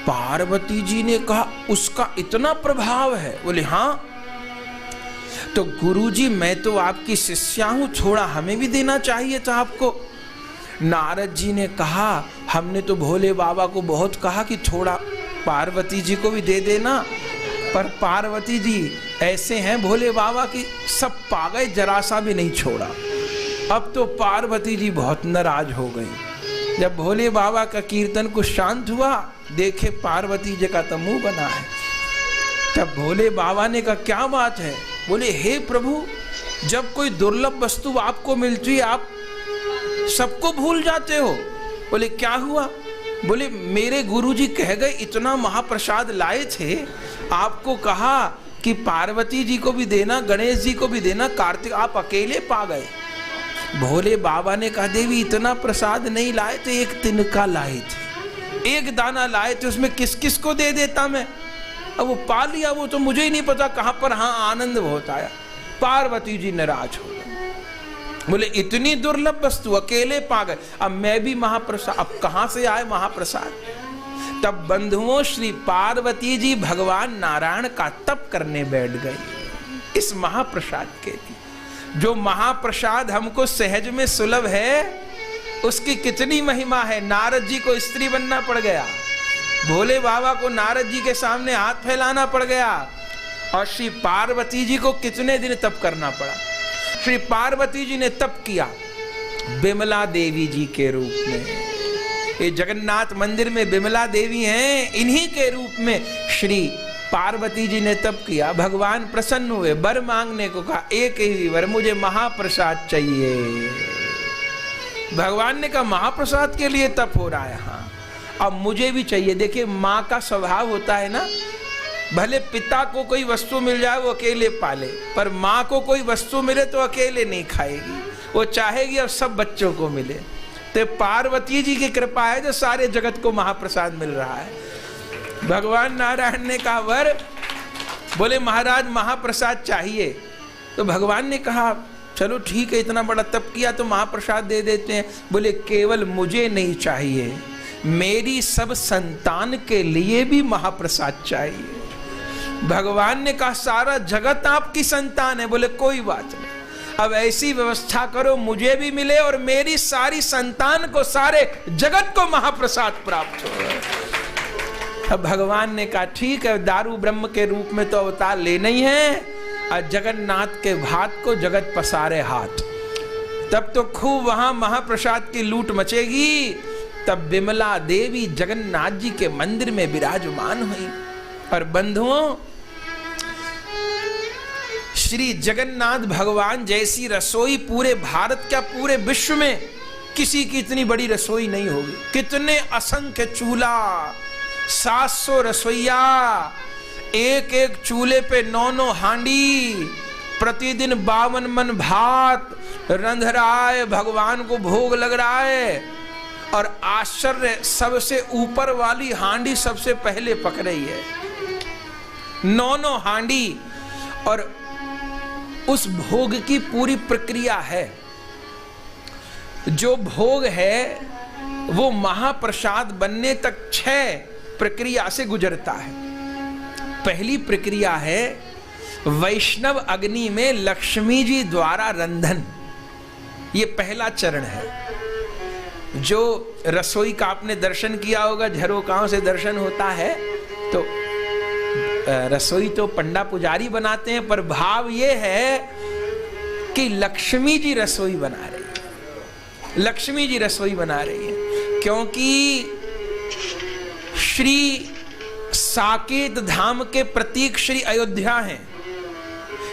पार्वती जी ने कहा उसका इतना प्रभाव है? बोले हाँ। तो गुरुजी मैं तो आपकी शिष्या हूं, थोड़ा हमें भी देना चाहिए था आपको। नारद जी ने कहा हमने तो भोले बाबा को बहुत कहा कि थोड़ा पार्वती जी को भी दे देना, पर पार्वती जी ऐसे हैं भोले बाबा की सब पा गए, जरा सा भी नहीं छोड़ा। अब तो पार्वती जी बहुत नाराज हो गई। जब भोले बाबा का कीर्तन कुछ शांत हुआ, देखे पार्वती जी का तो मुंह बना है। तब भोले बाबा ने कहा क्या बात है? बोले हे प्रभु, जब कोई दुर्लभ वस्तु आपको मिलती है आप सबको भूल जाते हो। बोले क्या हुआ? बोले मेरे गुरुजी कह गए इतना महाप्रसाद लाए थे, आपको कहा कि पार्वती जी को भी देना, गणेश जी को भी देना, कार्तिक आप अकेले पा गए। भोले बाबा ने कहा देवी इतना प्रसाद नहीं लाए थे, एक तिनका लाए थे, एक दाना लाए थे, उसमें किस किस को दे देता मैं। अब वो पा लिया, वो तो मुझे ही नहीं पता कहां पर। हाँ आनंद बहुत आया। पार्वती जी नाराज हो गए, बोले इतनी दुर्लभ वस्तु अकेले पा गए, अब मैं भी महाप्रसाद, अब कहां से आए महाप्रसाद। तब बंधुओं श्री पार्वती जी भगवान नारायण का तप करने बैठ गई इस महाप्रसाद के लिए। जो महाप्रसाद हमको सहज में सुलभ है उसकी कितनी महिमा है। नारद जी को स्त्री बनना पड़ गया, भोले बाबा को नारद जी के सामने हाथ फैलाना पड़ गया, और श्री पार्वती जी को कितने दिन तप करना पड़ा। श्री पार्वती जी ने तप किया बिमला देवी जी के रूप में। ये जगन्नाथ मंदिर में बिमला देवी हैं, इन्हीं के रूप में श्री पार्वती जी ने तप किया। भगवान प्रसन्न हुए, वर मांगने को कहा, एक ही वर, मुझे महाप्रसाद चाहिए। भगवान ने कहा महाप्रसाद के लिए तप हो रहा है? हाँ, अब मुझे भी चाहिए। देखिए माँ का स्वभाव होता है ना, भले पिता को कोई वस्तु मिल जाए वो अकेले पाले, पर माँ को कोई वस्तु मिले तो अकेले नहीं खाएगी, वो चाहेगी अब सब बच्चों को मिले। तो पार्वती जी की कृपा है जो सारे जगत को महाप्रसाद मिल रहा है। भगवान नारायण ने कहा वर, बोले महाराज महाप्रसाद चाहिए। तो भगवान ने कहा चलो ठीक है, इतना बड़ा तप किया तो महाप्रसाद दे देते हैं। बोले केवल मुझे नहीं चाहिए, मेरी सब संतान के लिए भी महाप्रसाद चाहिए। भगवान ने कहा सारा जगत आपकी संतान है। बोले कोई बात नहीं, अब ऐसी व्यवस्था करो मुझे भी मिले और मेरी सारी संतान को, सारे जगत को महाप्रसाद प्राप्त हो। अब भगवान ने कहा ठीक है, दारू ब्रह्म के रूप में तो अवतार लेना ही है, और जगन्नाथ के भात को जगत पसारे हाथ। तब तो खूब वहां महाप्रसाद की लूट मचेगी। तब बिमला देवी जगन्नाथ जी के मंदिर में विराजमान हुई। और बंधुओं, श्री जगन्नाथ भगवान जैसी रसोई पूरे भारत क्या पूरे विश्व में किसी की इतनी बड़ी रसोई नहीं होगी। कितने असंख्य चूल्हा, 700 रसोईया, एक एक चूल्हे पे 9 हांडी, प्रतिदिन 52 मन भात रंध रहा है, भगवान को भोग लग रहा है। और आश्चर्य, सबसे ऊपर वाली हांडी सबसे पहले पक रही है। 9 हांडी, और उस भोग की पूरी प्रक्रिया है। जो भोग है वो महाप्रसाद बनने तक 6 प्रक्रिया से गुजरता है। पहली प्रक्रिया है वैष्णव अग्नि में लक्ष्मी जी द्वारा रंधन। ये पहला चरण है। जो रसोई का आपने दर्शन किया होगा, झरोकाओं से दर्शन होता है, तो रसोई तो पंडा पुजारी बनाते हैं, पर भाव ये है कि लक्ष्मी जी रसोई बना रही है। लक्ष्मी जी रसोई बना रही है, क्योंकि श्री साकेत धाम के प्रतीक श्री अयोध्या हैं,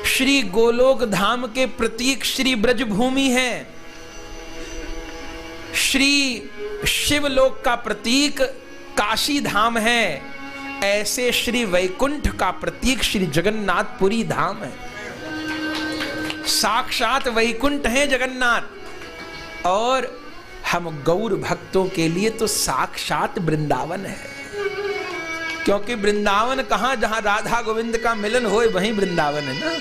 श्री गोलोक धाम के प्रतीक श्री ब्रजभूमि है, श्री शिवलोक का प्रतीक काशी धाम है, ऐसे श्री वैकुंठ का प्रतीक श्री जगन्नाथपुरी धाम है। साक्षात वैकुंठ है जगन्नाथ, और हम गौर भक्तों के लिए तो साक्षात वृंदावन है। क्योंकि वृंदावन कहां, जहां राधा गोविंद का मिलन होए वहीं वृंदावन है ना।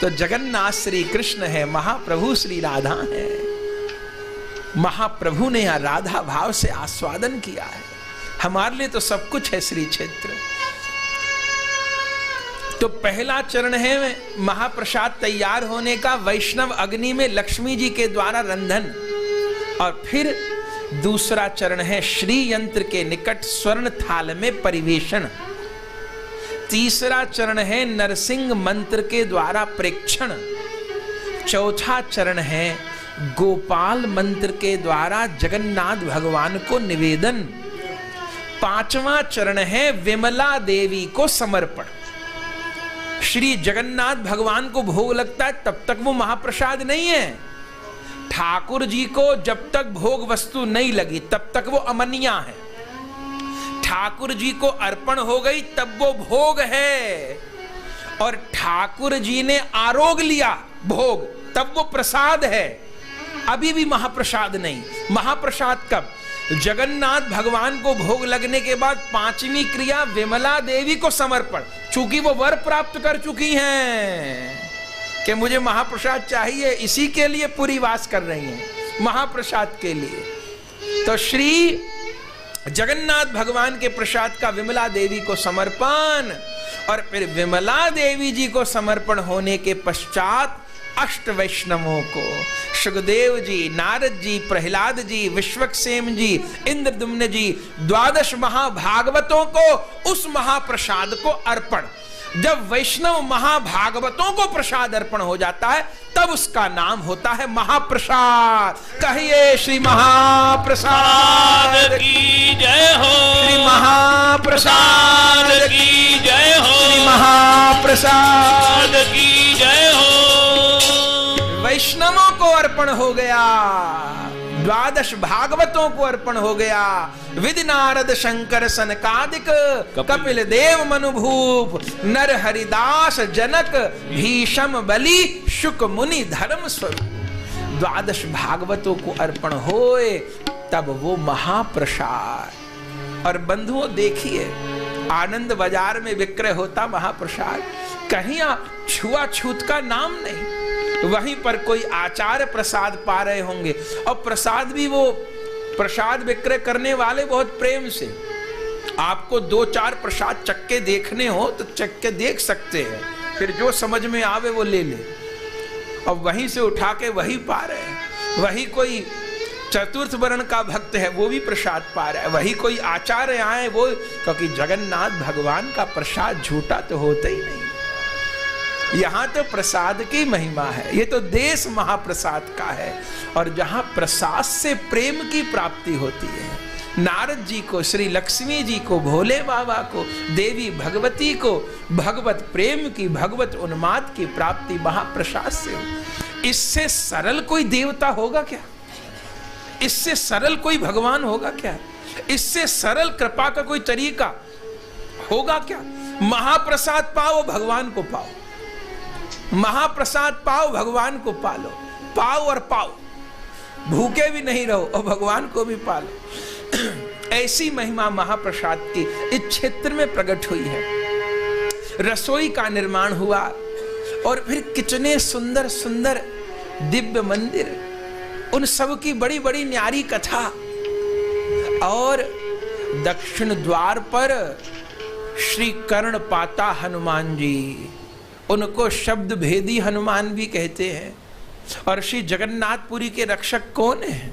तो जगन्नाथ श्री कृष्ण है, महाप्रभु श्री राधा है। महाप्रभु ने यहां राधा भाव से आस्वादन किया है। हमारे लिए तो सब कुछ है श्री क्षेत्र। तो पहला चरण है महाप्रसाद तैयार होने का, वैष्णव अग्नि में लक्ष्मी जी के द्वारा रंधन। और फिर दूसरा चरण है श्री यंत्र के निकट स्वर्ण थाल में परिवेशन। तीसरा चरण है नरसिंह मंत्र के द्वारा प्रेक्षण। चौथा चरण है गोपाल मंत्र के द्वारा जगन्नाथ भगवान को निवेदन। पांचवा चरण है विमला देवी को समर्पण। श्री जगन्नाथ भगवान को भोग लगता है तब तक वो महाप्रसाद नहीं है। ठाकुर जी को जब तक भोग वस्तु नहीं लगी तब तक वो अमनिया है। ठाकुर जी को अर्पण हो गई तब वो भोग है, और ठाकुर जी ने आरोग लिया भोग तब वो प्रसाद है। अभी भी महाप्रसाद नहीं। महाप्रसाद कब? जगन्नाथ भगवान को भोग लगने के बाद पांचवी क्रिया विमला देवी को समर्पण। चूंकि वो वर प्राप्त कर चुकी हैं कि मुझे महाप्रसाद चाहिए, इसी के लिए पूरी वास कर रही हैं महाप्रसाद के लिए। तो श्री जगन्नाथ भगवान के प्रसाद का विमला देवी को समर्पण, और फिर विमला देवी जी को समर्पण होने के पश्चात अष्ट वैष्णवों को, सुखदेव जी, नारद जी, प्रहलाद जी, विश्वक्सेन जी, इंद्रदुम्न जी, 12 महाभागवतों को उस महाप्रसाद को अर्पण। जब वैष्णव महाभागवतों को प्रसाद अर्पण हो जाता है तब उसका नाम होता है महाप्रसाद। कहिए श्री महाप्रसाद की जय हो, श्री महाप्रसाद की जय हो, श्री महाप्रसाद की जय हो। वैष्णवों को अर्पण हो गया, 12 भागवतों को अर्पण हो गया। विधि नारद शंकर सनकादिक कपिल देव मनुभूप नर हरिदास जनक भीषम बलि शुक मुनि धर्म स्वरूप। 12 भागवतों को अर्पण होए तब वो महाप्रसाद। और बंधुओं देखिए, आनंद बाजार में विक्रय होता महाप्रसाद, कहीं छुआछूत का नाम नहीं। वहीं पर कोई आचार्य प्रसाद पा रहे होंगे, और प्रसाद भी वो प्रसाद विक्रय करने वाले बहुत प्रेम से। आपको 2-4 प्रसाद चक्के देखने हो तो चक्के देख सकते हैं, फिर जो समझ में आवे वो ले ले, और वहीं से उठा के वही पा रहे हैं। वही कोई चतुर्थ वर्ण का भक्त है वो भी प्रसाद पा रहा है, वही कोई आचार्य आए वो, क्योंकि जगन्नाथ भगवान का प्रसाद झूठा तो होता ही नहीं। यहां तो प्रसाद की महिमा है। ये तो देश महाप्रसाद का है, और जहां प्रसाद से प्रेम की प्राप्ति होती है। नारद जी को, श्री लक्ष्मी जी को, भोले बाबा को, देवी भगवती को भगवत प्रेम की, भगवत उन्माद की प्राप्ति महाप्रसाद से हो। इससे सरल कोई देवता होगा क्या? इससे सरल कोई भगवान होगा क्या? इससे सरल कृपा का कोई तरीका होगा क्या? महाप्रसाद पाओ, भगवान को पाओ। महाप्रसाद पाओ, भगवान को पालो। पाओ और पाओ। भूखे भी नहीं रहो और भगवान को भी पालो। ऐसी महिमा महाप्रसाद की इस क्षेत्र में प्रकट हुई है। रसोई का निर्माण हुआ और फिर कितने सुंदर सुंदर दिव्य मंदिर, उन सब की बड़ी बड़ी न्यारी कथा। और दक्षिण द्वार पर श्री कर्णपाता हनुमान जी, उनको शब्द भेदी हनुमान भी कहते हैं। और श्री जगन्नाथपुरी के रक्षक कौन है?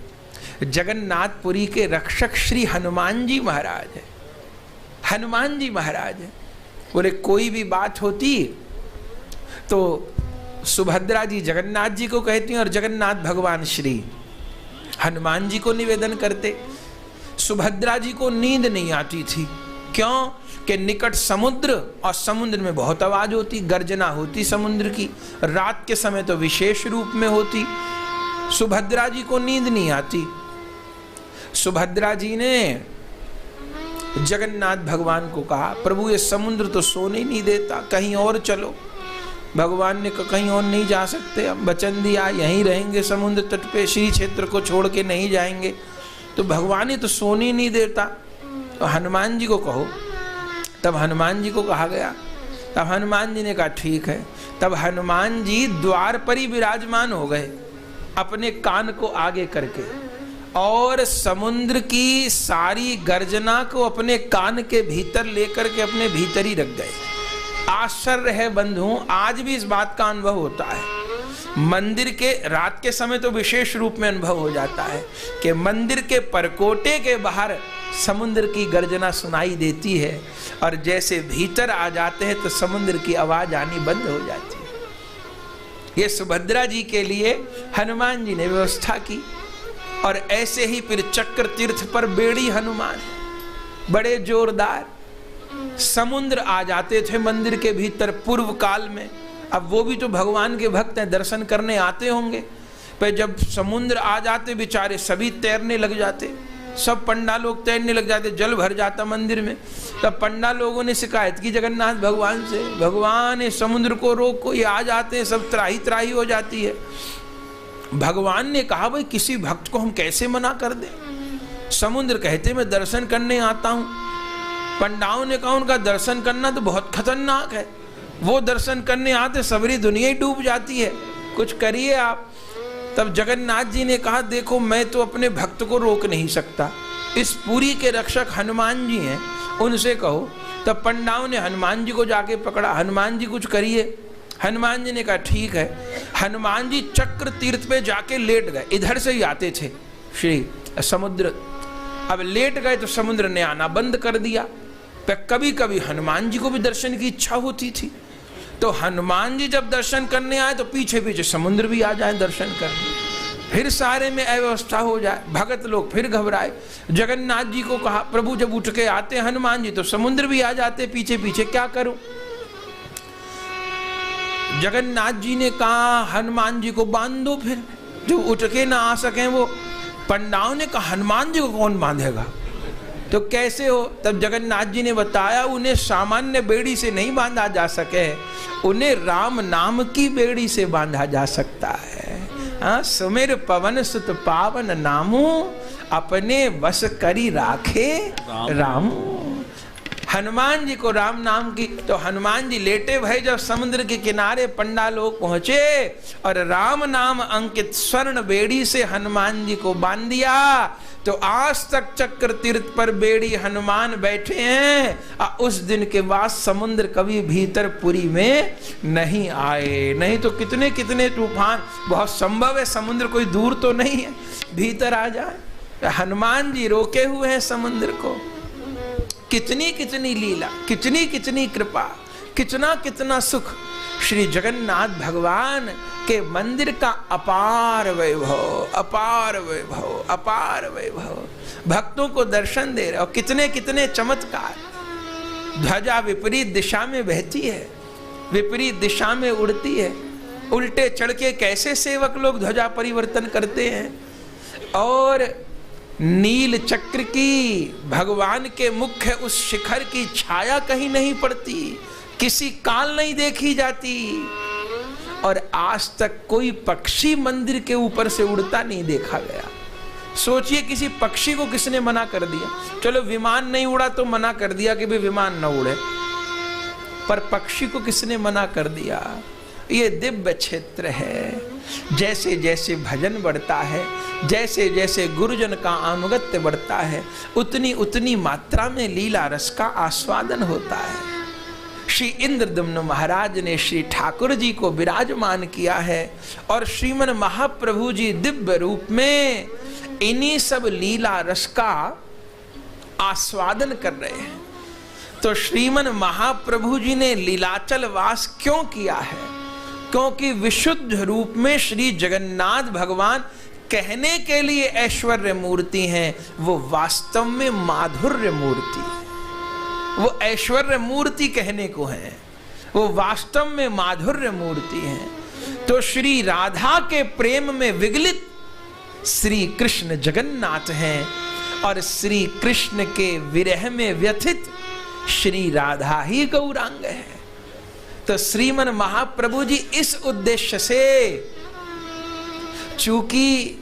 जगन्नाथपुरी के रक्षक श्री हनुमान जी महाराज है। हनुमान जी महाराज है। बोले कोई भी बात होती तो सुभद्रा जी जगन्नाथ जी को कहती हैं और जगन्नाथ भगवान श्री हनुमान जी को निवेदन करते। सुभद्रा जी को नींद नहीं आती थी। क्यों? कि निकट समुद्र और समुद्र में बहुत आवाज होती, गर्जना होती समुद्र की, रात के समय तो विशेष रूप में होती। सुभद्रा जी को नींद नहीं आती। सुभद्रा जी ने जगन्नाथ भगवान को कहा, प्रभु ये समुद्र तो सोने नहीं देता, कहीं और चलो। भगवान ने कहा कहीं और नहीं जा सकते, अब वचन दिया यहीं रहेंगे समुद्र तट पे, श्री क्षेत्र को छोड़ के नहीं जाएंगे। तो भगवान ही तो सोने नहीं देता, तो हनुमान जी को कहो। तब हनुमान जी को कहा गया। तब हनुमान जी ने कहा ठीक है। तब हनुमान जी द्वार पर ही विराजमान हो गए, अपने कान को आगे करके, और समुद्र की सारी गर्जना को अपने कान के भीतर लेकर के अपने भीतर ही रख गए। आश्चर्य है बंधु, आज भी इस बात का अनुभव होता है। मंदिर के रात के समय तो विशेष रूप में अनुभव हो जाता है कि मंदिर के परकोटे के बाहर समुद्र की गर्जना सुनाई देती है, और जैसे भीतर आ जाते हैं तो समुद्र की आवाज आनी बंद हो जाती है। ये सुभद्रा जी के लिए हनुमान जी ने व्यवस्था की। और ऐसे ही फिर चक्र तीर्थ पर बेड़ी हनुमान, बड़े जोरदार, समुद्र आ जाते थे मंदिर के भीतर पूर्व काल में। अब वो भी तो भगवान के भक्त हैं, दर्शन करने आते होंगे। पर जब समुद्र आ जाते बेचारे सभी तैरने लग जाते, सब पंडा लोग तैरने लग जाते, जल भर जाता मंदिर में। तब पंडा लोगों ने शिकायत की जगन्नाथ भगवान से, भगवान इस समुद्र को रोको, ये आ जाते हैं, सब त्राही त्राही हो जाती है। भगवान ने कहा भाई किसी भक्त को हम कैसे मना कर दें? समुद्र कहते मैं दर्शन करने आता हूं। पंडाओं ने कहा उनका दर्शन करना तो बहुत खतरनाक है, वो दर्शन करने आते सबरी दुनिया ही डूब जाती है, कुछ करिए आप। तब जगन्नाथ जी ने कहा देखो मैं तो अपने भक्त को रोक नहीं सकता, इस पुरी के रक्षक हनुमान जी हैं, उनसे कहो। तब पंडाओं ने हनुमान जी को जाके पकड़ा, हनुमान जी कुछ करिए। हनुमान जी ने कहा ठीक है। हनुमान जी चक्र तीर्थ पे जाके लेट गए, इधर से ही आते थे श्री समुद्र। अब लेट गए तो समुद्र ने आना बंद कर दिया। पर कभी कभी हनुमान जी को भी दर्शन की इच्छा होती थी, तो हनुमान जी जब दर्शन करने आए तो पीछे पीछे समुद्र भी आ जाए दर्शन करने, फिर सारे में अव्यवस्था हो जाए। भगत लोग फिर घबराए। जगन्नाथ जी को कहा प्रभु जब उठ के आते हनुमान जी तो समुद्र भी आ जाते पीछे पीछे, क्या करूं? जगन्नाथ जी ने कहा हनुमान जी को बांध दो, फिर जो उठ के ना आ सके वो। पंडाओं ने कहा हनुमान जी को कौन बांधेगा, तो कैसे हो? तब जगन्नाथ जी ने बताया उन्हें सामान्य बेड़ी से नहीं बांधा जा सके, उन्हें राम नाम की बेड़ी से बांधा जा सकता है। सुमिर पवन सुत पावन नामू, अपने वश करी राखे रामू। हनुमान जी को राम नाम की, तो हनुमान जी लेटे भय जब समुद्र के किनारे पंडा लोग पहुंचे और राम नाम अंकित स्वर्ण बेड़ी से हनुमान जी को बांध दिया, तो आज तक चक्र तीर्थ पर बेड़ी हनुमान बैठे हैं। उस दिन के बाद समुद्र कभी भीतर पुरी में नहीं आए, नहीं तो कितने कितने तूफान, बहुत संभव है समुद्र कोई दूर तो नहीं है, भीतर आ जाए। हनुमान जी रोके हुए हैं समुद्र को। कितनी कितनी लीला, कितनी कितनी कृपा, कितना कितना सुख श्री जगन्नाथ भगवान के मंदिर का अपार वैभव, अपार वैभव, अपार वैभव, भक्तों को दर्शन दे रहे। और कितने कितने चमत्कार। ध्वजा विपरीत दिशा में बहती है, विपरीत दिशा में उड़ती है, उल्टे चढ़ के कैसे सेवक लोग ध्वजा परिवर्तन करते हैं। और नील चक्र की भगवान के मुख्य उस शिखर की छाया कहीं नहीं पड़ती, किसी काल नहीं देखी जाती। और आज तक कोई पक्षी मंदिर के ऊपर से उड़ता नहीं देखा गया। सोचिए किसी पक्षी को किसने मना कर दिया? चलो विमान नहीं उड़ा तो मना कर दिया कि भाई विमान न उड़े, पर पक्षी को किसने मना कर दिया? ये दिव्य क्षेत्र है। जैसे जैसे भजन बढ़ता है, जैसे जैसे गुरुजन का अनुगत्य बढ़ता है, उतनी उतनी मात्रा में लीला रस का आस्वादन होता है। श्री इंद्रदम्न महाराज ने श्री ठाकुर जी को विराजमान किया है और श्रीमन महाप्रभु जी दिव्य रूप में इन्हीं सब लीला रस का आस्वादन कर रहे हैं। तो श्रीमन महाप्रभु जी ने लीलाचल वास क्यों किया है? क्योंकि विशुद्ध रूप में श्री जगन्नाथ भगवान कहने के लिए ऐश्वर्य मूर्ति हैं, वो वास्तव में माधुर्य मूर्ति है। वो ऐश्वर्य मूर्ति कहने को है, वो वास्तव में माधुर्य मूर्ति है। तो श्री राधा के प्रेम में विगलित श्री कृष्ण जगन्नाथ हैं और श्री कृष्ण के विरह में व्यथित श्री राधा ही गौरांग है। तो श्रीमन महाप्रभु जी इस उद्देश्य से, चूंकि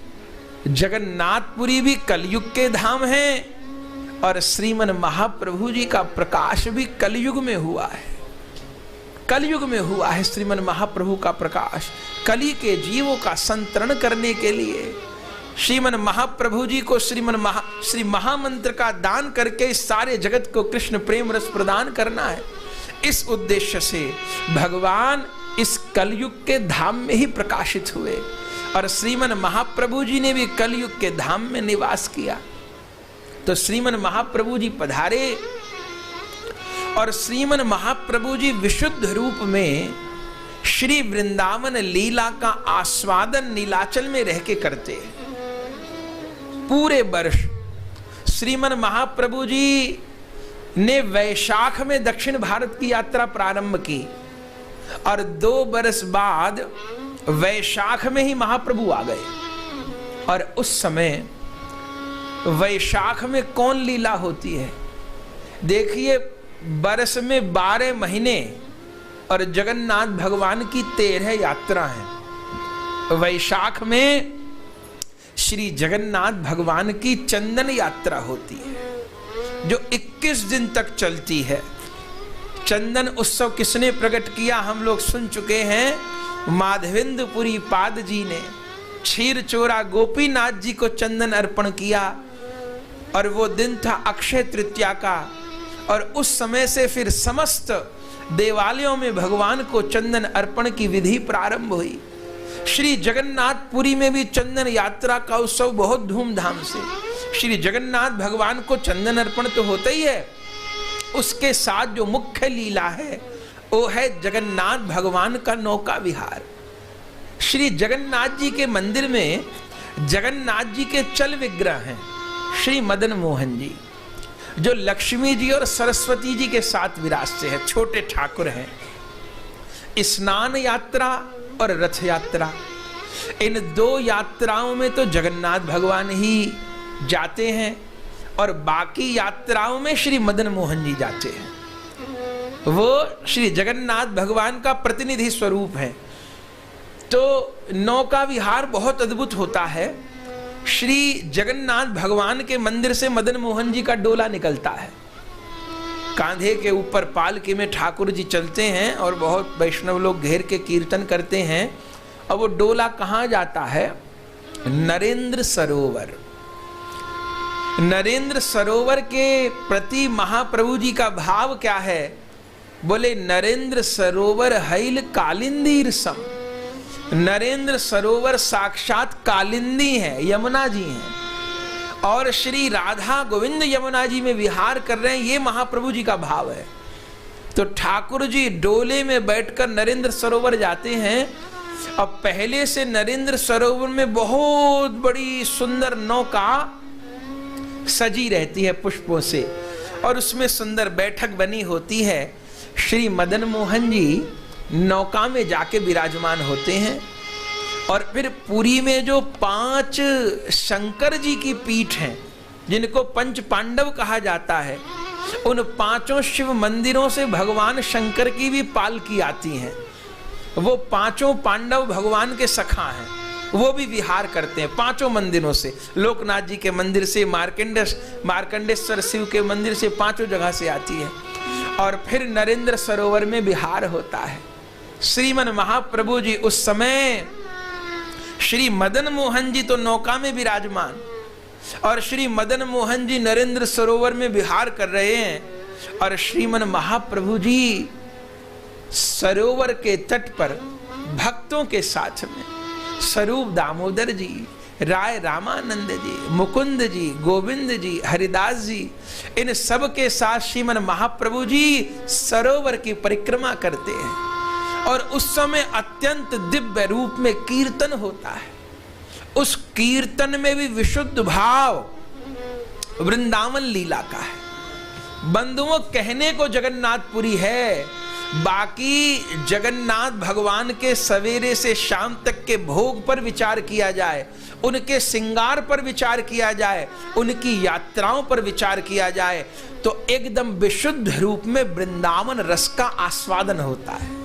जगन्नाथपुरी भी कलयुग के धाम हैं और श्रीमन महाप्रभु जी का प्रकाश भी कलयुग में हुआ है, कलयुग में हुआ है श्रीमन महाप्रभु का प्रकाश। कली के जीवों का संतरण करने के लिए श्रीमन महाप्रभु जी को श्री महामंत्र का दान करके इस सारे जगत को कृष्ण प्रेम रस प्रदान करना है। इस उद्देश्य से भगवान इस कलयुग के धाम में ही प्रकाशित हुए और श्रीमन महाप्रभु जी ने भी कलयुग के धाम में निवास किया। तो श्रीमन महाप्रभु जी पधारे और श्रीमन महाप्रभु जी विशुद्ध रूप में श्री वृंदावन लीला का आस्वादन नीलाचल में रह के करते। पूरे वर्ष श्रीमन महाप्रभु जी ने वैशाख में दक्षिण भारत की यात्रा प्रारंभ की और 2 बरस बाद वैशाख में ही महाप्रभु आ गए। और उस समय वैशाख में कौन लीला होती है? देखिए, बरस में 12 महीने और जगन्नाथ भगवान की 13 यात्रा है। वैशाख में श्री जगन्नाथ भगवान की चंदन यात्रा होती है जो 21 दिन तक चलती है। चंदन उत्सव किसने प्रकट किया हम लोग सुन चुके हैं। माधवेंद्रपुरी पाद जी ने क्षीर चोरा गोपीनाथ जी को चंदन अर्पण किया और वो दिन था अक्षय तृतीया का। और उस समय से फिर समस्त देवालयों में भगवान को चंदन अर्पण की विधि प्रारंभ हुई। श्री जगन्नाथपुरी में भी चंदन यात्रा का उत्सव बहुत धूमधाम से। श्री जगन्नाथ भगवान को चंदन अर्पण तो होता ही है, उसके साथ जो मुख्य लीला है वो है जगन्नाथ भगवान का नौका विहार। श्री जगन्नाथ जी के मंदिर में जगन्नाथ जी के चल विग्रह हैं श्री मदन मोहन जी, जो लक्ष्मी जी और सरस्वती जी के साथ विराजते हैं, छोटे ठाकुर हैं। स्नान यात्रा और रथ यात्रा, इन 2 यात्राओं में तो जगन्नाथ भगवान ही जाते हैं और बाकी यात्राओं में श्री मदन मोहन जी जाते हैं। वो श्री जगन्नाथ भगवान का प्रतिनिधि स्वरूप है। तो नौका विहार बहुत अद्भुत होता है। श्री जगन्नाथ भगवान के मंदिर से मदन मोहन जी का डोला निकलता है, कांधे के ऊपर पालकी में ठाकुर जी चलते हैं और बहुत वैष्णव लोग घेर के कीर्तन करते हैं। और वो डोला कहाँ जाता है? नरेंद्र सरोवर। नरेंद्र सरोवर के प्रति महाप्रभु जी का भाव क्या है? बोले नरेंद्र सरोवर हैल कालिंदीर सम। नरेंद्र सरोवर साक्षात कालिंदी है, यमुना जी हैं और श्री राधा गोविंद यमुना जी में विहार कर रहे हैं, ये महाप्रभु जी का भाव है। तो ठाकुर जी डोले में बैठकर नरेंद्र सरोवर जाते हैं। अब पहले से नरेंद्र सरोवर में बहुत बड़ी सुंदर नौका सजी रहती है पुष्पों से और उसमें सुंदर बैठक बनी होती है। श्री मदन मोहन जी नौका में जाके विराजमान होते हैं और फिर पुरी में जो 5 शंकर जी की पीठ हैं, जिनको पंच पांडव कहा जाता है, उन 5 शिव मंदिरों से भगवान शंकर की भी पालकी आती हैं। वो पांचों पांडव भगवान के सखा हैं, वो भी विहार करते हैं पांचों मंदिरों से, लोकनाथ जी के मंदिर से, मार्कंडेश्वर शिव के मंदिर से, पांचों जगह से आती है। और फिर नरेंद्र सरोवर में विहार होता है। श्रीमन महाप्रभु जी उस समय, श्री मदन मोहन जी तो नौका में विराजमान और श्री मदन मोहन जी नरेंद्र सरोवर में विहार कर रहे हैं, और श्रीमन महाप्रभु जी सरोवर के तट पर भक्तों के साथ में स्वरूप दामोदर जी, राय रामानंद जी, मुकुंद जी, गोविंद जी, हरिदास जी, इन सब के साथ श्रीमन महाप्रभु जी सरोवर की परिक्रमा करते हैं। और उस समय अत्यंत दिव्य रूप में कीर्तन होता है। उस कीर्तन में भी विशुद्ध भाव वृंदावन लीला का है। बंधुओं, कहने को जगन्नाथपुरी है, बाकी जगन्नाथ भगवान के सवेरे से शाम तक के भोग पर विचार किया जाए, उनके श्रृंगार पर विचार किया जाए, उनकी यात्राओं पर विचार किया जाए, तो एकदम विशुद्ध रूप में वृंदावन रस का आस्वादन होता है।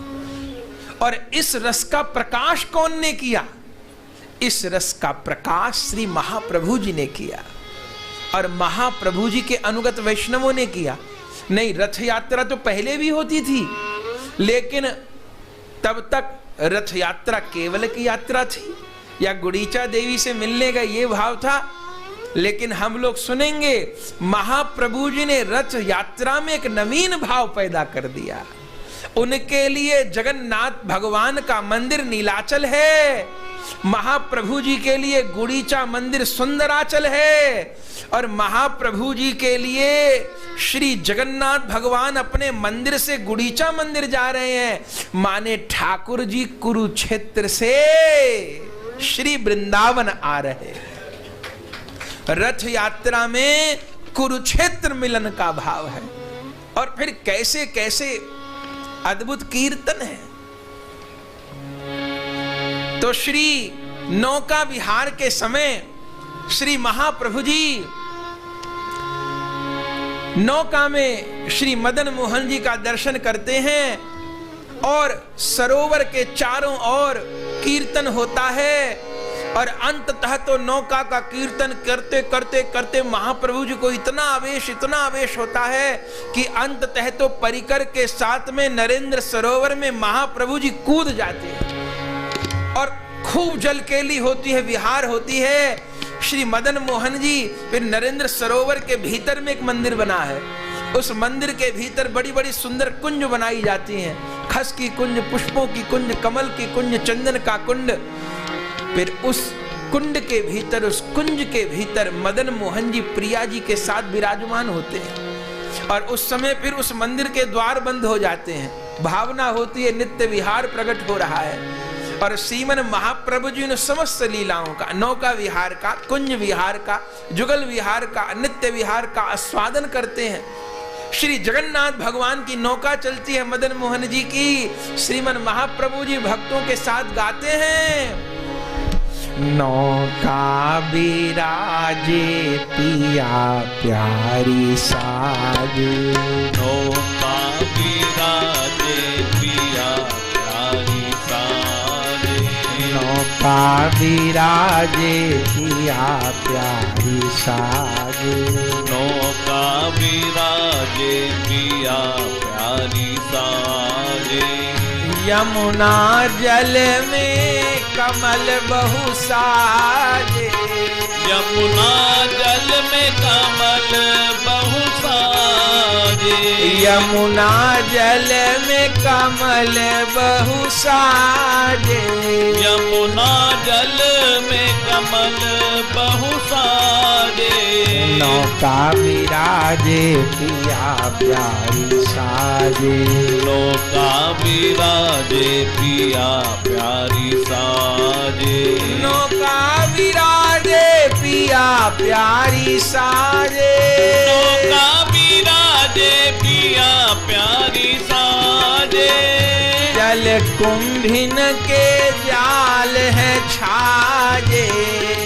और इस रस का प्रकाश कौन ने किया? इस रस का प्रकाश श्री महाप्रभु जी ने किया, और महाप्रभु जी के अनुगत वैष्णवों ने किया। नहीं, रथ यात्रा तो पहले भी होती थी, लेकिन तब तक रथ यात्रा केवल की यात्रा थी, या गुड़ीचा देवी से मिलने का ये भाव था। लेकिन हम लोग सुनेंगे महाप्रभु जी ने रथ यात्रा में एक नवीन भाव पैदा कर दिया। उनके लिए जगन्नाथ भगवान का मंदिर नीलाचल है, महाप्रभु जी के लिए गुड़ीचा मंदिर सुंदराचल है, और महाप्रभु जी के लिए श्री जगन्नाथ भगवान अपने मंदिर से गुड़ीचा मंदिर जा रहे हैं, माने ठाकुर जी कुरुक्षेत्र से श्री वृंदावन आ रहे हैं। रथ यात्रा में कुरुक्षेत्र मिलन का भाव है। और फिर कैसे कैसे अद्भुत कीर्तन है। तो श्री नौका विहार के समय श्री महाप्रभु जी नौका में श्री मदन मोहन जी का दर्शन करते हैं, और सरोवर के चारों ओर कीर्तन होता है। और अंततः तो नौका का कीर्तन करते करते करते महाप्रभु जी को इतना आवेश होता है कि अंततः तो परिकर के साथ में नरेंद्र सरोवर में महाप्रभु जी कूद जाते हैं, और खूब जलकेली होती है, विहार होती है। श्री मदन मोहन जी फिर नरेंद्र सरोवर के भीतर में एक मंदिर बना है, उस मंदिर के भीतर बड़ी बड़ी सुंदर कुंज बनाई जाती हैं, खस की कुंज, पुष्पों की कुंज, कमल की कुंज, चंदन का कुंड। फिर उस कुंड के भीतर, उस कुंज के भीतर मदन मोहन जी प्रिया जी के साथ विराजमान होते हैं, और उस समय फिर उस मंदिर के द्वार बंद हो जाते हैं। भावना होती है नित्य विहार प्रकट हो रहा है, और श्रीमन महाप्रभु जी ने समस्त लीलाओं का, नौका विहार का, कुंज विहार का, जुगल विहार का, नित्य विहार का आस्वादन करते हैं। श्री जगन्नाथ भगवान की नौका चलती है मदन मोहन जी की, श्रीमन महाप्रभु जी भक्तों के साथ गाते हैं, नौका बिराजे पिया प्यारी साजे, नौका बिराजे पिया प्यारी साजे, नौका बिराजे पिया प्यारी साजे, नौका बिराजे पिया प्यारी साजे, यमुना जल में कमल बहु साजे, यमुना जल में कमल बहु साजे, यमुना जल में कमल बहु साजे, यमुना जल में कमल बहु साजे, नौका विराजे पिया प्यारी साजे, नौका बिराजे पिया प्यारी साजे, नौका विराजे पिया प्यारी साजे, नौका बिराजे पिया प्यारी साजे, जल कुंभिन के जाल है छाजे,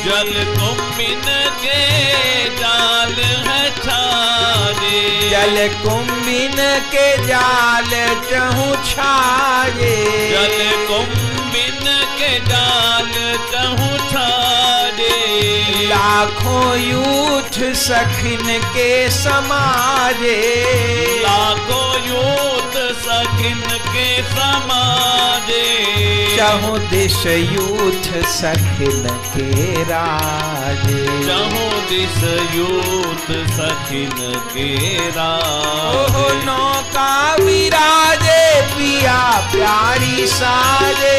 जल कुंभिन के जाल है छाजे, जल कुंभिन के जाल चहु छाजे, जल कुंभिन के जाल चहु छाजे, लाखों यूथ सखिन के समाजे, लाखों यूथ सखिन के समाजे, चहु दिश यूथ सखिन के राजे, चहु दिस यूथ सखिन के राजे। ओहो नौका विराजे पिया प्यारी साजे,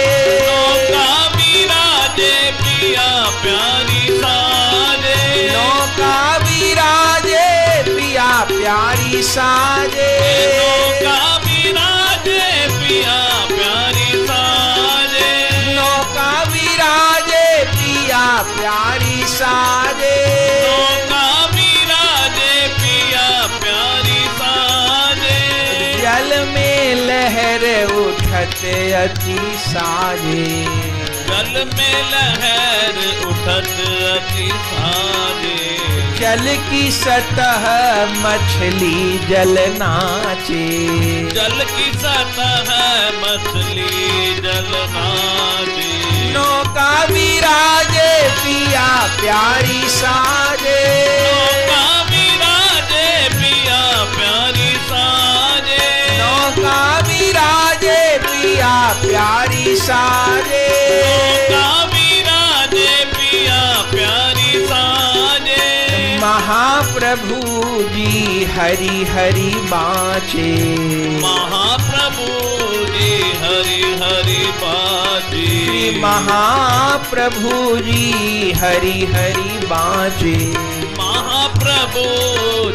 नौका विराजे पिया प्यारी साजे, नौका विराजे पिया प्यारी साजे, नौका विराजे पिया प्यारी साजे, नौका विराजे पिया प्यारी साजे, नौका विराजे पिया प्यारी साजे, जल में लहर उठत अति साजे, जल में लहर उठत अति साजे, जल की सतह मछली जल नाचे, जल की सतह मछली जल नाचे, नौका विराजे पिया प्यारी साजे, नौका विराजे पिया प्यारी साजे, नौका विराजे पिया प्यारी साजे, नौका विराजे पिया प्यारी साजे, महाप्रभु जी हरि हरि बाँचे, महाप्रभु जी हरि हरि बाजे, श्री महाप्रभु जी हरि हरि बाँचे, महाप्रभु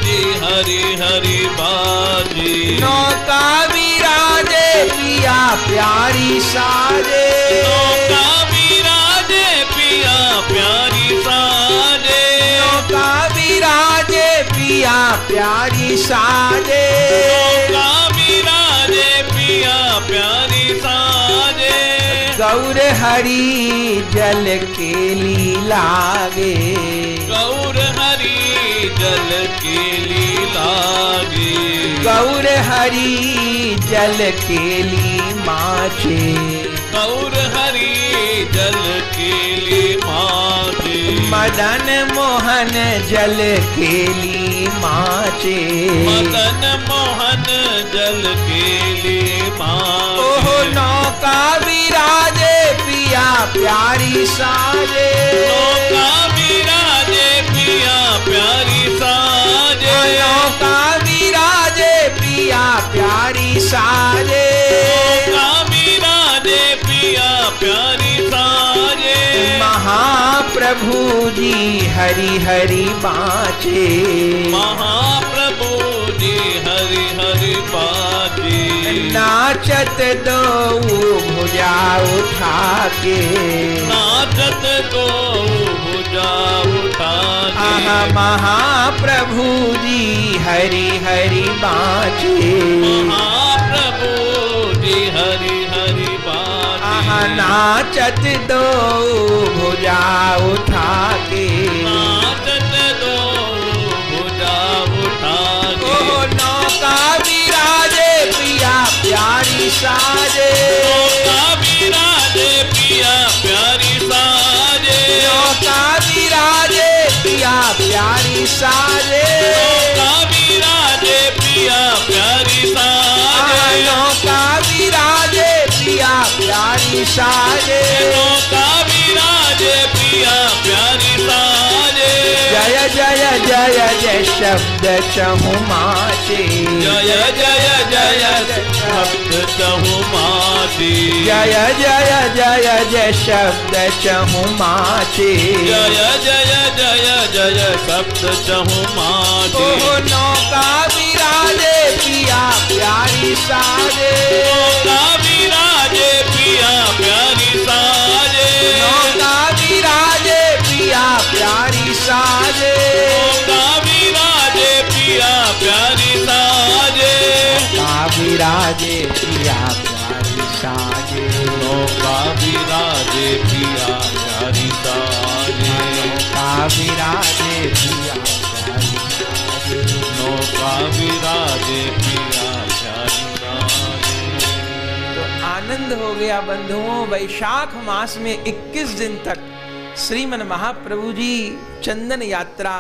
जी हरि हरि बाजे, नौका विराजे पिया प्यारी साजे, नौका विराजे पिया प्यारी साजे, नौका विराजे पिया प्यारी साजे, नौका विराजे पिया प्यारी साजे, गौर हरि जल के लागे, गौर हरि जल के लागे, गौर हरि जल के माचे, गौर हरि जल के माचे, मदन मोहन जल के माचे, मदन मोहन जल के माचे, ओहो नौका विराजे पिया प्यारी साजे, नौका विराजे पिया प्यारी साजे, नौका विराजे पिया प्यारी साजे, नौका विराजे पिया प्यारी साजे, महाप्रभु जी हरि हरि बाँचे, महाप्रभु जी हरि हरि बाजे, नाचत दो भुजा उठा के, नाचत दो भुजा उठा के, आहा महाप्रभु जी हरि हरि बाँचे, महाप्रभु जी हरि हरि बाजे, आहा नाचत दो भुजा उठा के, नाचत दो भुजा उठा के, ओहो नौका विराजे पिया प्यारी साजे, नौका विराजे पिया प्यारी साजे, नौका विराजे पिया प्यारी साजे, नौका विराजे पिया प्यारी साजे, नौका विराजे पिया प्यारी साजे, नौका विराजे पिया प्यारी साजे, जय जय जय जय शब्द चहु माचे, जय जय जय शब्द चहु माचे, जय जय जय जय शब्द चहु माचे, जय जय जय जय शब्द चहु माचे, ओहो नौका विराजे पिया प्यारी साजे, नौका विराजे पिया प्यारी साजे, नौका विराजे पिया प्यारी साजे, नौका विराजे पिया प्यारी साजे, नौका विराजे पिया प्यारी साजे। विराजे पिया प्यारी साजे, नौका विराजे पिया प्यारी साजे, नौका विराजे पिया प्यारी साजे। तो आनंद हो गया बंधुओं। वैशाख मास में 21 दिन तक श्रीमन महाप्रभु जी चंदन यात्रा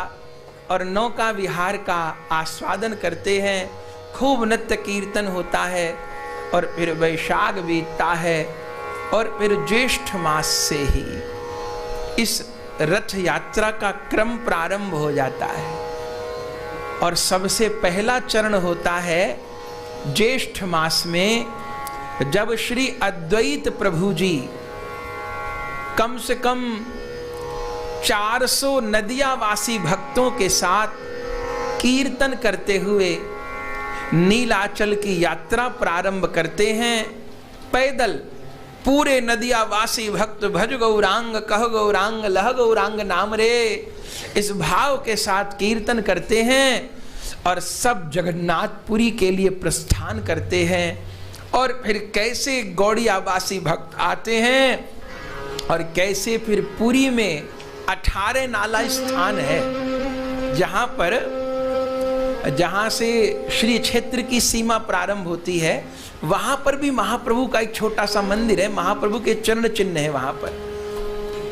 और नौका विहार का आस्वादन करते हैं। खूब नृत्य कीर्तन होता है और फिर वैशाख बीतता है और फिर ज्येष्ठ मास से ही इस रथ यात्रा का क्रम प्रारंभ हो जाता है। और सबसे पहला चरण होता है ज्येष्ठ मास में, जब श्री अद्वैत प्रभु जी कम से कम 400 नदियावासी भक्तों के साथ कीर्तन करते हुए नीलाचल की यात्रा प्रारंभ करते हैं। पैदल पूरे नदियावासी भक्त भज गौरांग कह गौरांग लह गौरांग नाम रे, इस भाव के साथ कीर्तन करते हैं और सब जगन्नाथपुरी के लिए प्रस्थान करते हैं। और फिर कैसे गौड़ियावासी भक्त आते हैं और कैसे फिर पुरी में 18 नाला स्थान है, जहां से श्री क्षेत्र की सीमा प्रारंभ होती है। वहां पर भी महाप्रभु का एक छोटा सा मंदिर है, महाप्रभु के चरण चिन्ह है वहां पर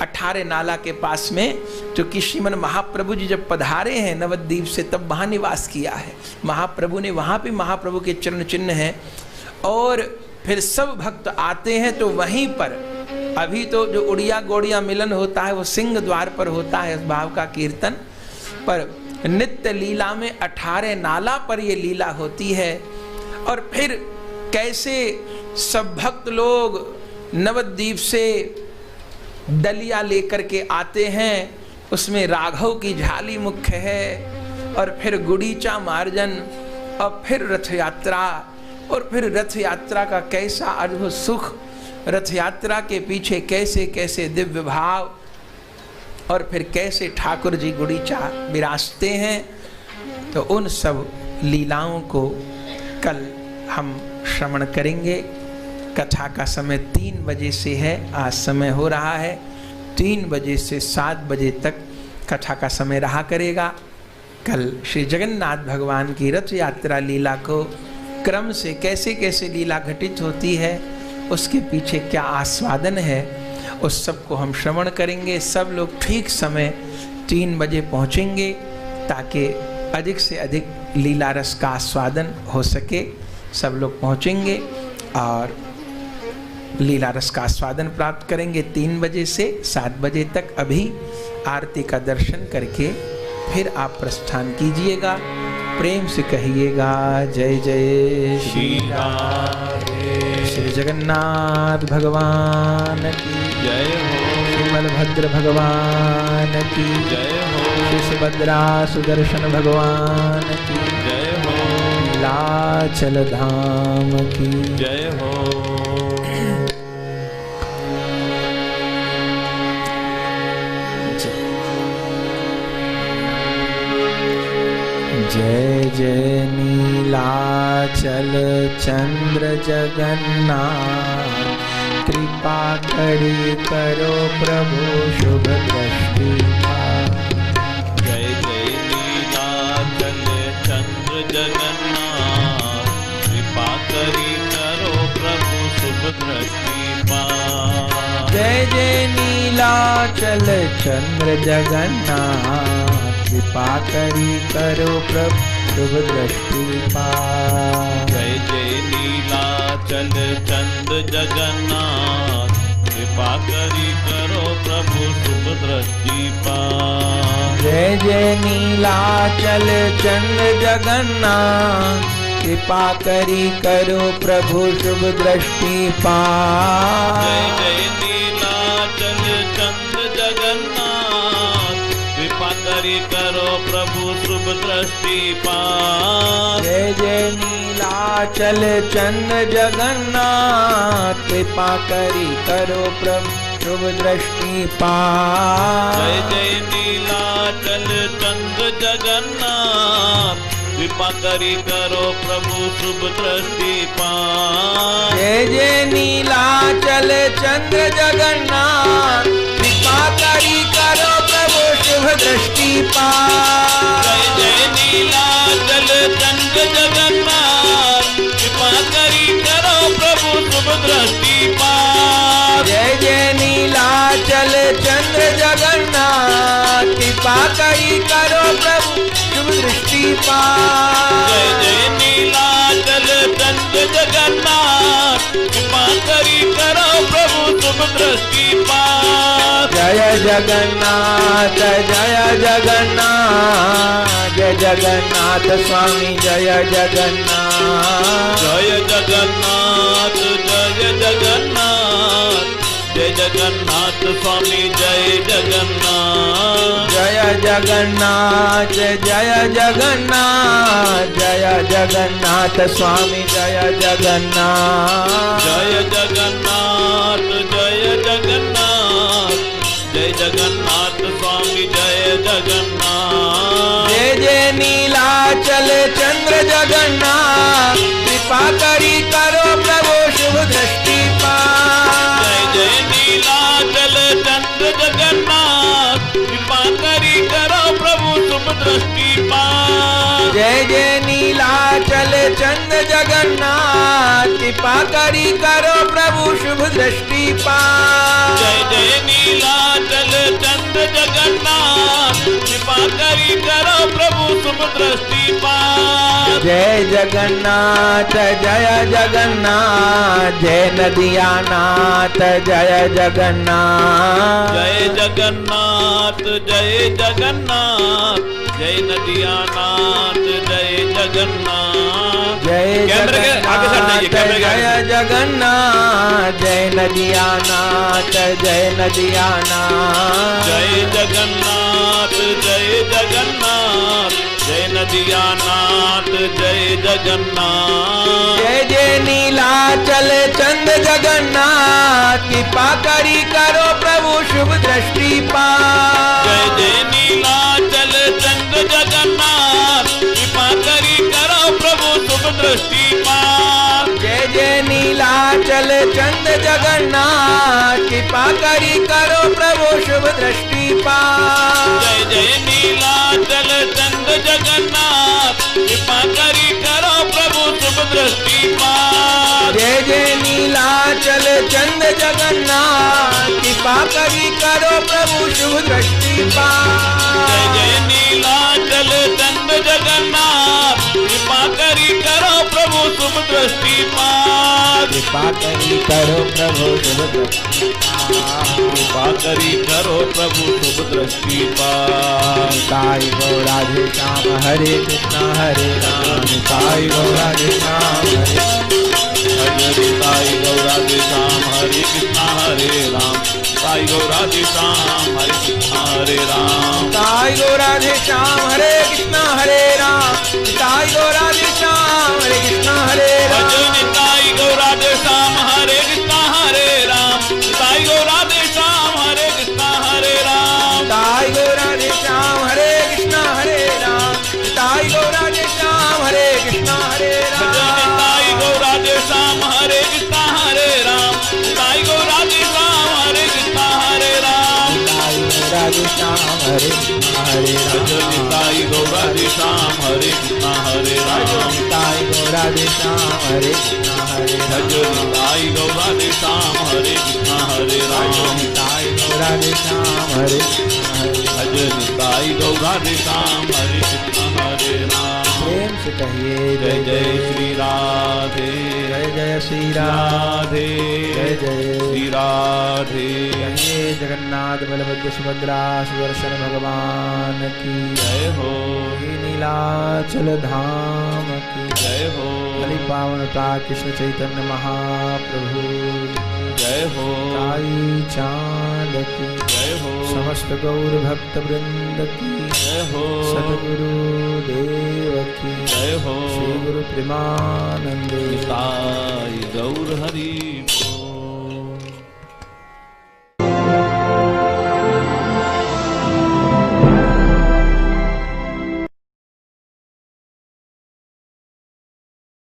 18 नाला के पास में, जो कि श्रीमन महाप्रभु जी जब पधारे हैं नवद्वीप से तब वहां निवास किया है महाप्रभु ने। वहां भी महाप्रभु के चरण चिन्ह है। और फिर सब भक्त आते हैं तो वहीं पर अभी तो जो उड़िया गौड़िया मिलन होता है वो सिंह द्वार पर होता है इस भाव का कीर्तन, पर नित्य लीला में 18 नाला पर ये लीला होती है। और फिर कैसे सब भक्त लोग नवद्वीप से डलिया लेकर के आते हैं, उसमें राघव की झाली मुख्य है, और फिर गुड़ीचा मार्जन, और फिर रथ यात्रा, और फिर रथ यात्रा का कैसा अद्भुत सुख, रथ यात्रा के पीछे कैसे कैसे दिव्य भाव, और फिर कैसे ठाकुर जी गुड़ीचा विराजते हैं। तो उन सब लीलाओं को कल हम श्रवण करेंगे। कथा का समय 3 बजे से है, आज समय हो रहा है 3 बजे से 7 बजे तक कथा का समय रहा करेगा। कल श्री जगन्नाथ भगवान की रथ यात्रा लीला को क्रम से कैसे कैसे लीला घटित होती है, उसके पीछे क्या आस्वादन है, उस सब को हम श्रवण करेंगे। सब लोग ठीक समय 3 बजे पहुंचेंगे ताकि अधिक से अधिक लीला रस का आस्वादन हो सके। सब लोग पहुंचेंगे और लीला रस का आस्वादन प्राप्त करेंगे 3 बजे से 7 बजे तक। अभी आरती का दर्शन करके फिर आप प्रस्थान कीजिएगा। प्रेम से कहिएगा जय जय श्री राधे। श्री जगन्नाथ भगवान की जय हो, श्री बलभद्र भगवान की जय हो, श्री सुभद्रा सुदर्शन भगवान की जय हो, नीलाचल धाम की जय हो। जय जय नीलाचल चंद्र जगन्नाथ, कृपा करी करो प्रभु शुभ दृष्टि। जय जय नीलाचल चंद्र जगन्नाथ, कृपा करी करो प्रभु शुभ दृष्टि पाए। जय जय नीलाचल चंद्र जगन्नाथ, कृपा करी करो प्रभु शुभ दृष्टि पाए। जय जय नीलाचल चंद्र जगन्नाथ, कृपा करी करो प्रभु शुभ दृष्टि पाए। जय जय नीलाचल चंद्र जगन्नाथ, कृपा करी करो प्रभु शुभ दृष्टि पाए। जय जय नीलाचल चंद्र जगन्नाथ, कृपा करी करो प्रभु शुभ दृष्टि पाए। जय जय नीलाचल चंद्र जगन्नाथ, कृपा करी करो प्रभु शुभ दृष्टि पाए। जय जय नीलाचल चंद्र जगन्नाथ, कृपा करी करो प्रभु शुभ दृष्टि पाए। जय जय नीलाचल चंद्र जगन्नाथ, दृष्टि पार। जय जय नीलाचल चंद्र जगन्नाथ कृपा करी करो प्रभु शुभ दृष्टि पार। जय जय नीलाचल चंद्र जगन्नाथ कृपा करी करो प्रभु शुभ दृष्टि पार। जय जय नीलाचल चंद्र जगन्नाथ कृपा करी करो प्रभु शुभ दृष्टि पार। जय जगन्नाथ जय जगन्नाथ जय जगन्नाथ स्वामी जय जगन्नाथ। जय जगन्नाथ जय जगन्नाथ जय जगन्नाथ स्वामी जय जगन्नाथ। जय जगन्नाथ जय जगन्नाथ जय जगन्नाथ स्वामी जय जगन्नाथ। जय जगन्नाथ जय जगन्नाथ जय जगन्नाथ स्वामी जय जगन्नाथ। जय जय नीलाचल चंद्र जगन्नाथ कृपा करी करो प्रभु शुभ दृष्टि पार। जय जय नीलाचल चंद्र जगन्नाथ कृपा करी करो प्रभु शुभ दृष्टि पार। जय जय नीलाचल चंद्र जगन्नाथ कृपा करी करो प्रभु शुभ दृष्टि पार। जय जय नीलाचल चंद्र जगन्नाथ कृपा करी करो प्रभु शुभ दृष्टि पार। जय जगन्नाथ जय जगन्नाथ जय नदिया नाथ जय जगन्नाथ। जय जगन्नाथ जय जगन्नाथ जय नदिया नाथ जय जगन्नाथ। जय कैमरे के आगे सर जाइए, कैमरे के आगे। जय जगन्नाथ जय नदिया नाथ जय नदिया नाथ। जय जगन्नाथ जय जगन्नाथ जय नदिया नाथ जय जगन्नाथ। जय जय नीलाचल चंद्र जगन्नाथ कृपा करी करो प्रभु शुभ दृष्टि पार। जय जय नीलाचल चंद्र जगन्नाथ कृपा करी करो प्रभु शुभ दृष्टि पार। जय जय नीलाचल चंद्र जगन्नाथ कृपा करी करो प्रभु शुभ दृष्टि पार। जय जय नीलाचल चंद्र जगन्नाथ कृपा करी करो प्रभु शुभ दृष्टि पार। जय जय नीलाचल चंद्र जगन्नाथ कृपा करी करो प्रभु शुभ दृष्टि पार। जय जय नीलाचल चंद्र जगन्नाथ कृपा करी करो प्रभु शुभ दृष्टि पार। कृपा करी करो प्रभु शुभ दृष्टि पार। कृपा करी करो प्रभु शुभ दृष्टि पार। साई गौराधे श्याम हरे कृष्णा हरे राम। साई गौराधे श्याम हरे साई गौराधे श्याम हरे कृष्णा हरे राम। साई गौराधे श्याम हरे कृष्णा हरे राम। साई गौराधे श्याम हरे कृष्णा हरे राम। साई गौराधे श्याम हरे कृष्णा हरे राम। साई गौराधे श्याम हरे कृष्णा हरे राम। साई गौराधे श्याम हरे कृष्णा हरे राम। साई गौराधे श्याम हरे कृष्णा हरे राम। साई गौराधे श्याम हरे कृष्णा हरे राम। साई गौराधे श्याम हरे कृष्णा हरे राम। साई गौराधे श्याम हरे कृष्णा हरे राम। साई गौराधे श्याम हरे कृष्णा हरे राम। साई गौराधे श्याम हरे कृष्णा हरे राम। साई गौराधे श्याम हरे कृष्णा हरे राम। साई गौराधे श्याम हरे कृष्णा हरे राम। साई गौराधे श्याम हरे कृष्णा हरे राम। साई गौराधे श्याम हरे कृष्णा हरे राम। प्रेम से कहिए जय जय श्री राधे। जय जय श्री राधे। जय जय श्री राधे। कहिए जगन्नाथ बलभद्र सुभद्रा सुदर्शन भगवान की जय हो। हे नीलाचल धाम की जय हो। बलि पावनता कृष्ण चैतन्य महाप्रभु जय हो। साई चांद की जय हो। समस्त गौर भक्त वृंद की जय हो। सतगुरु देव की जय हो। श्री गुरु प्रेमानंद साई गौर हरि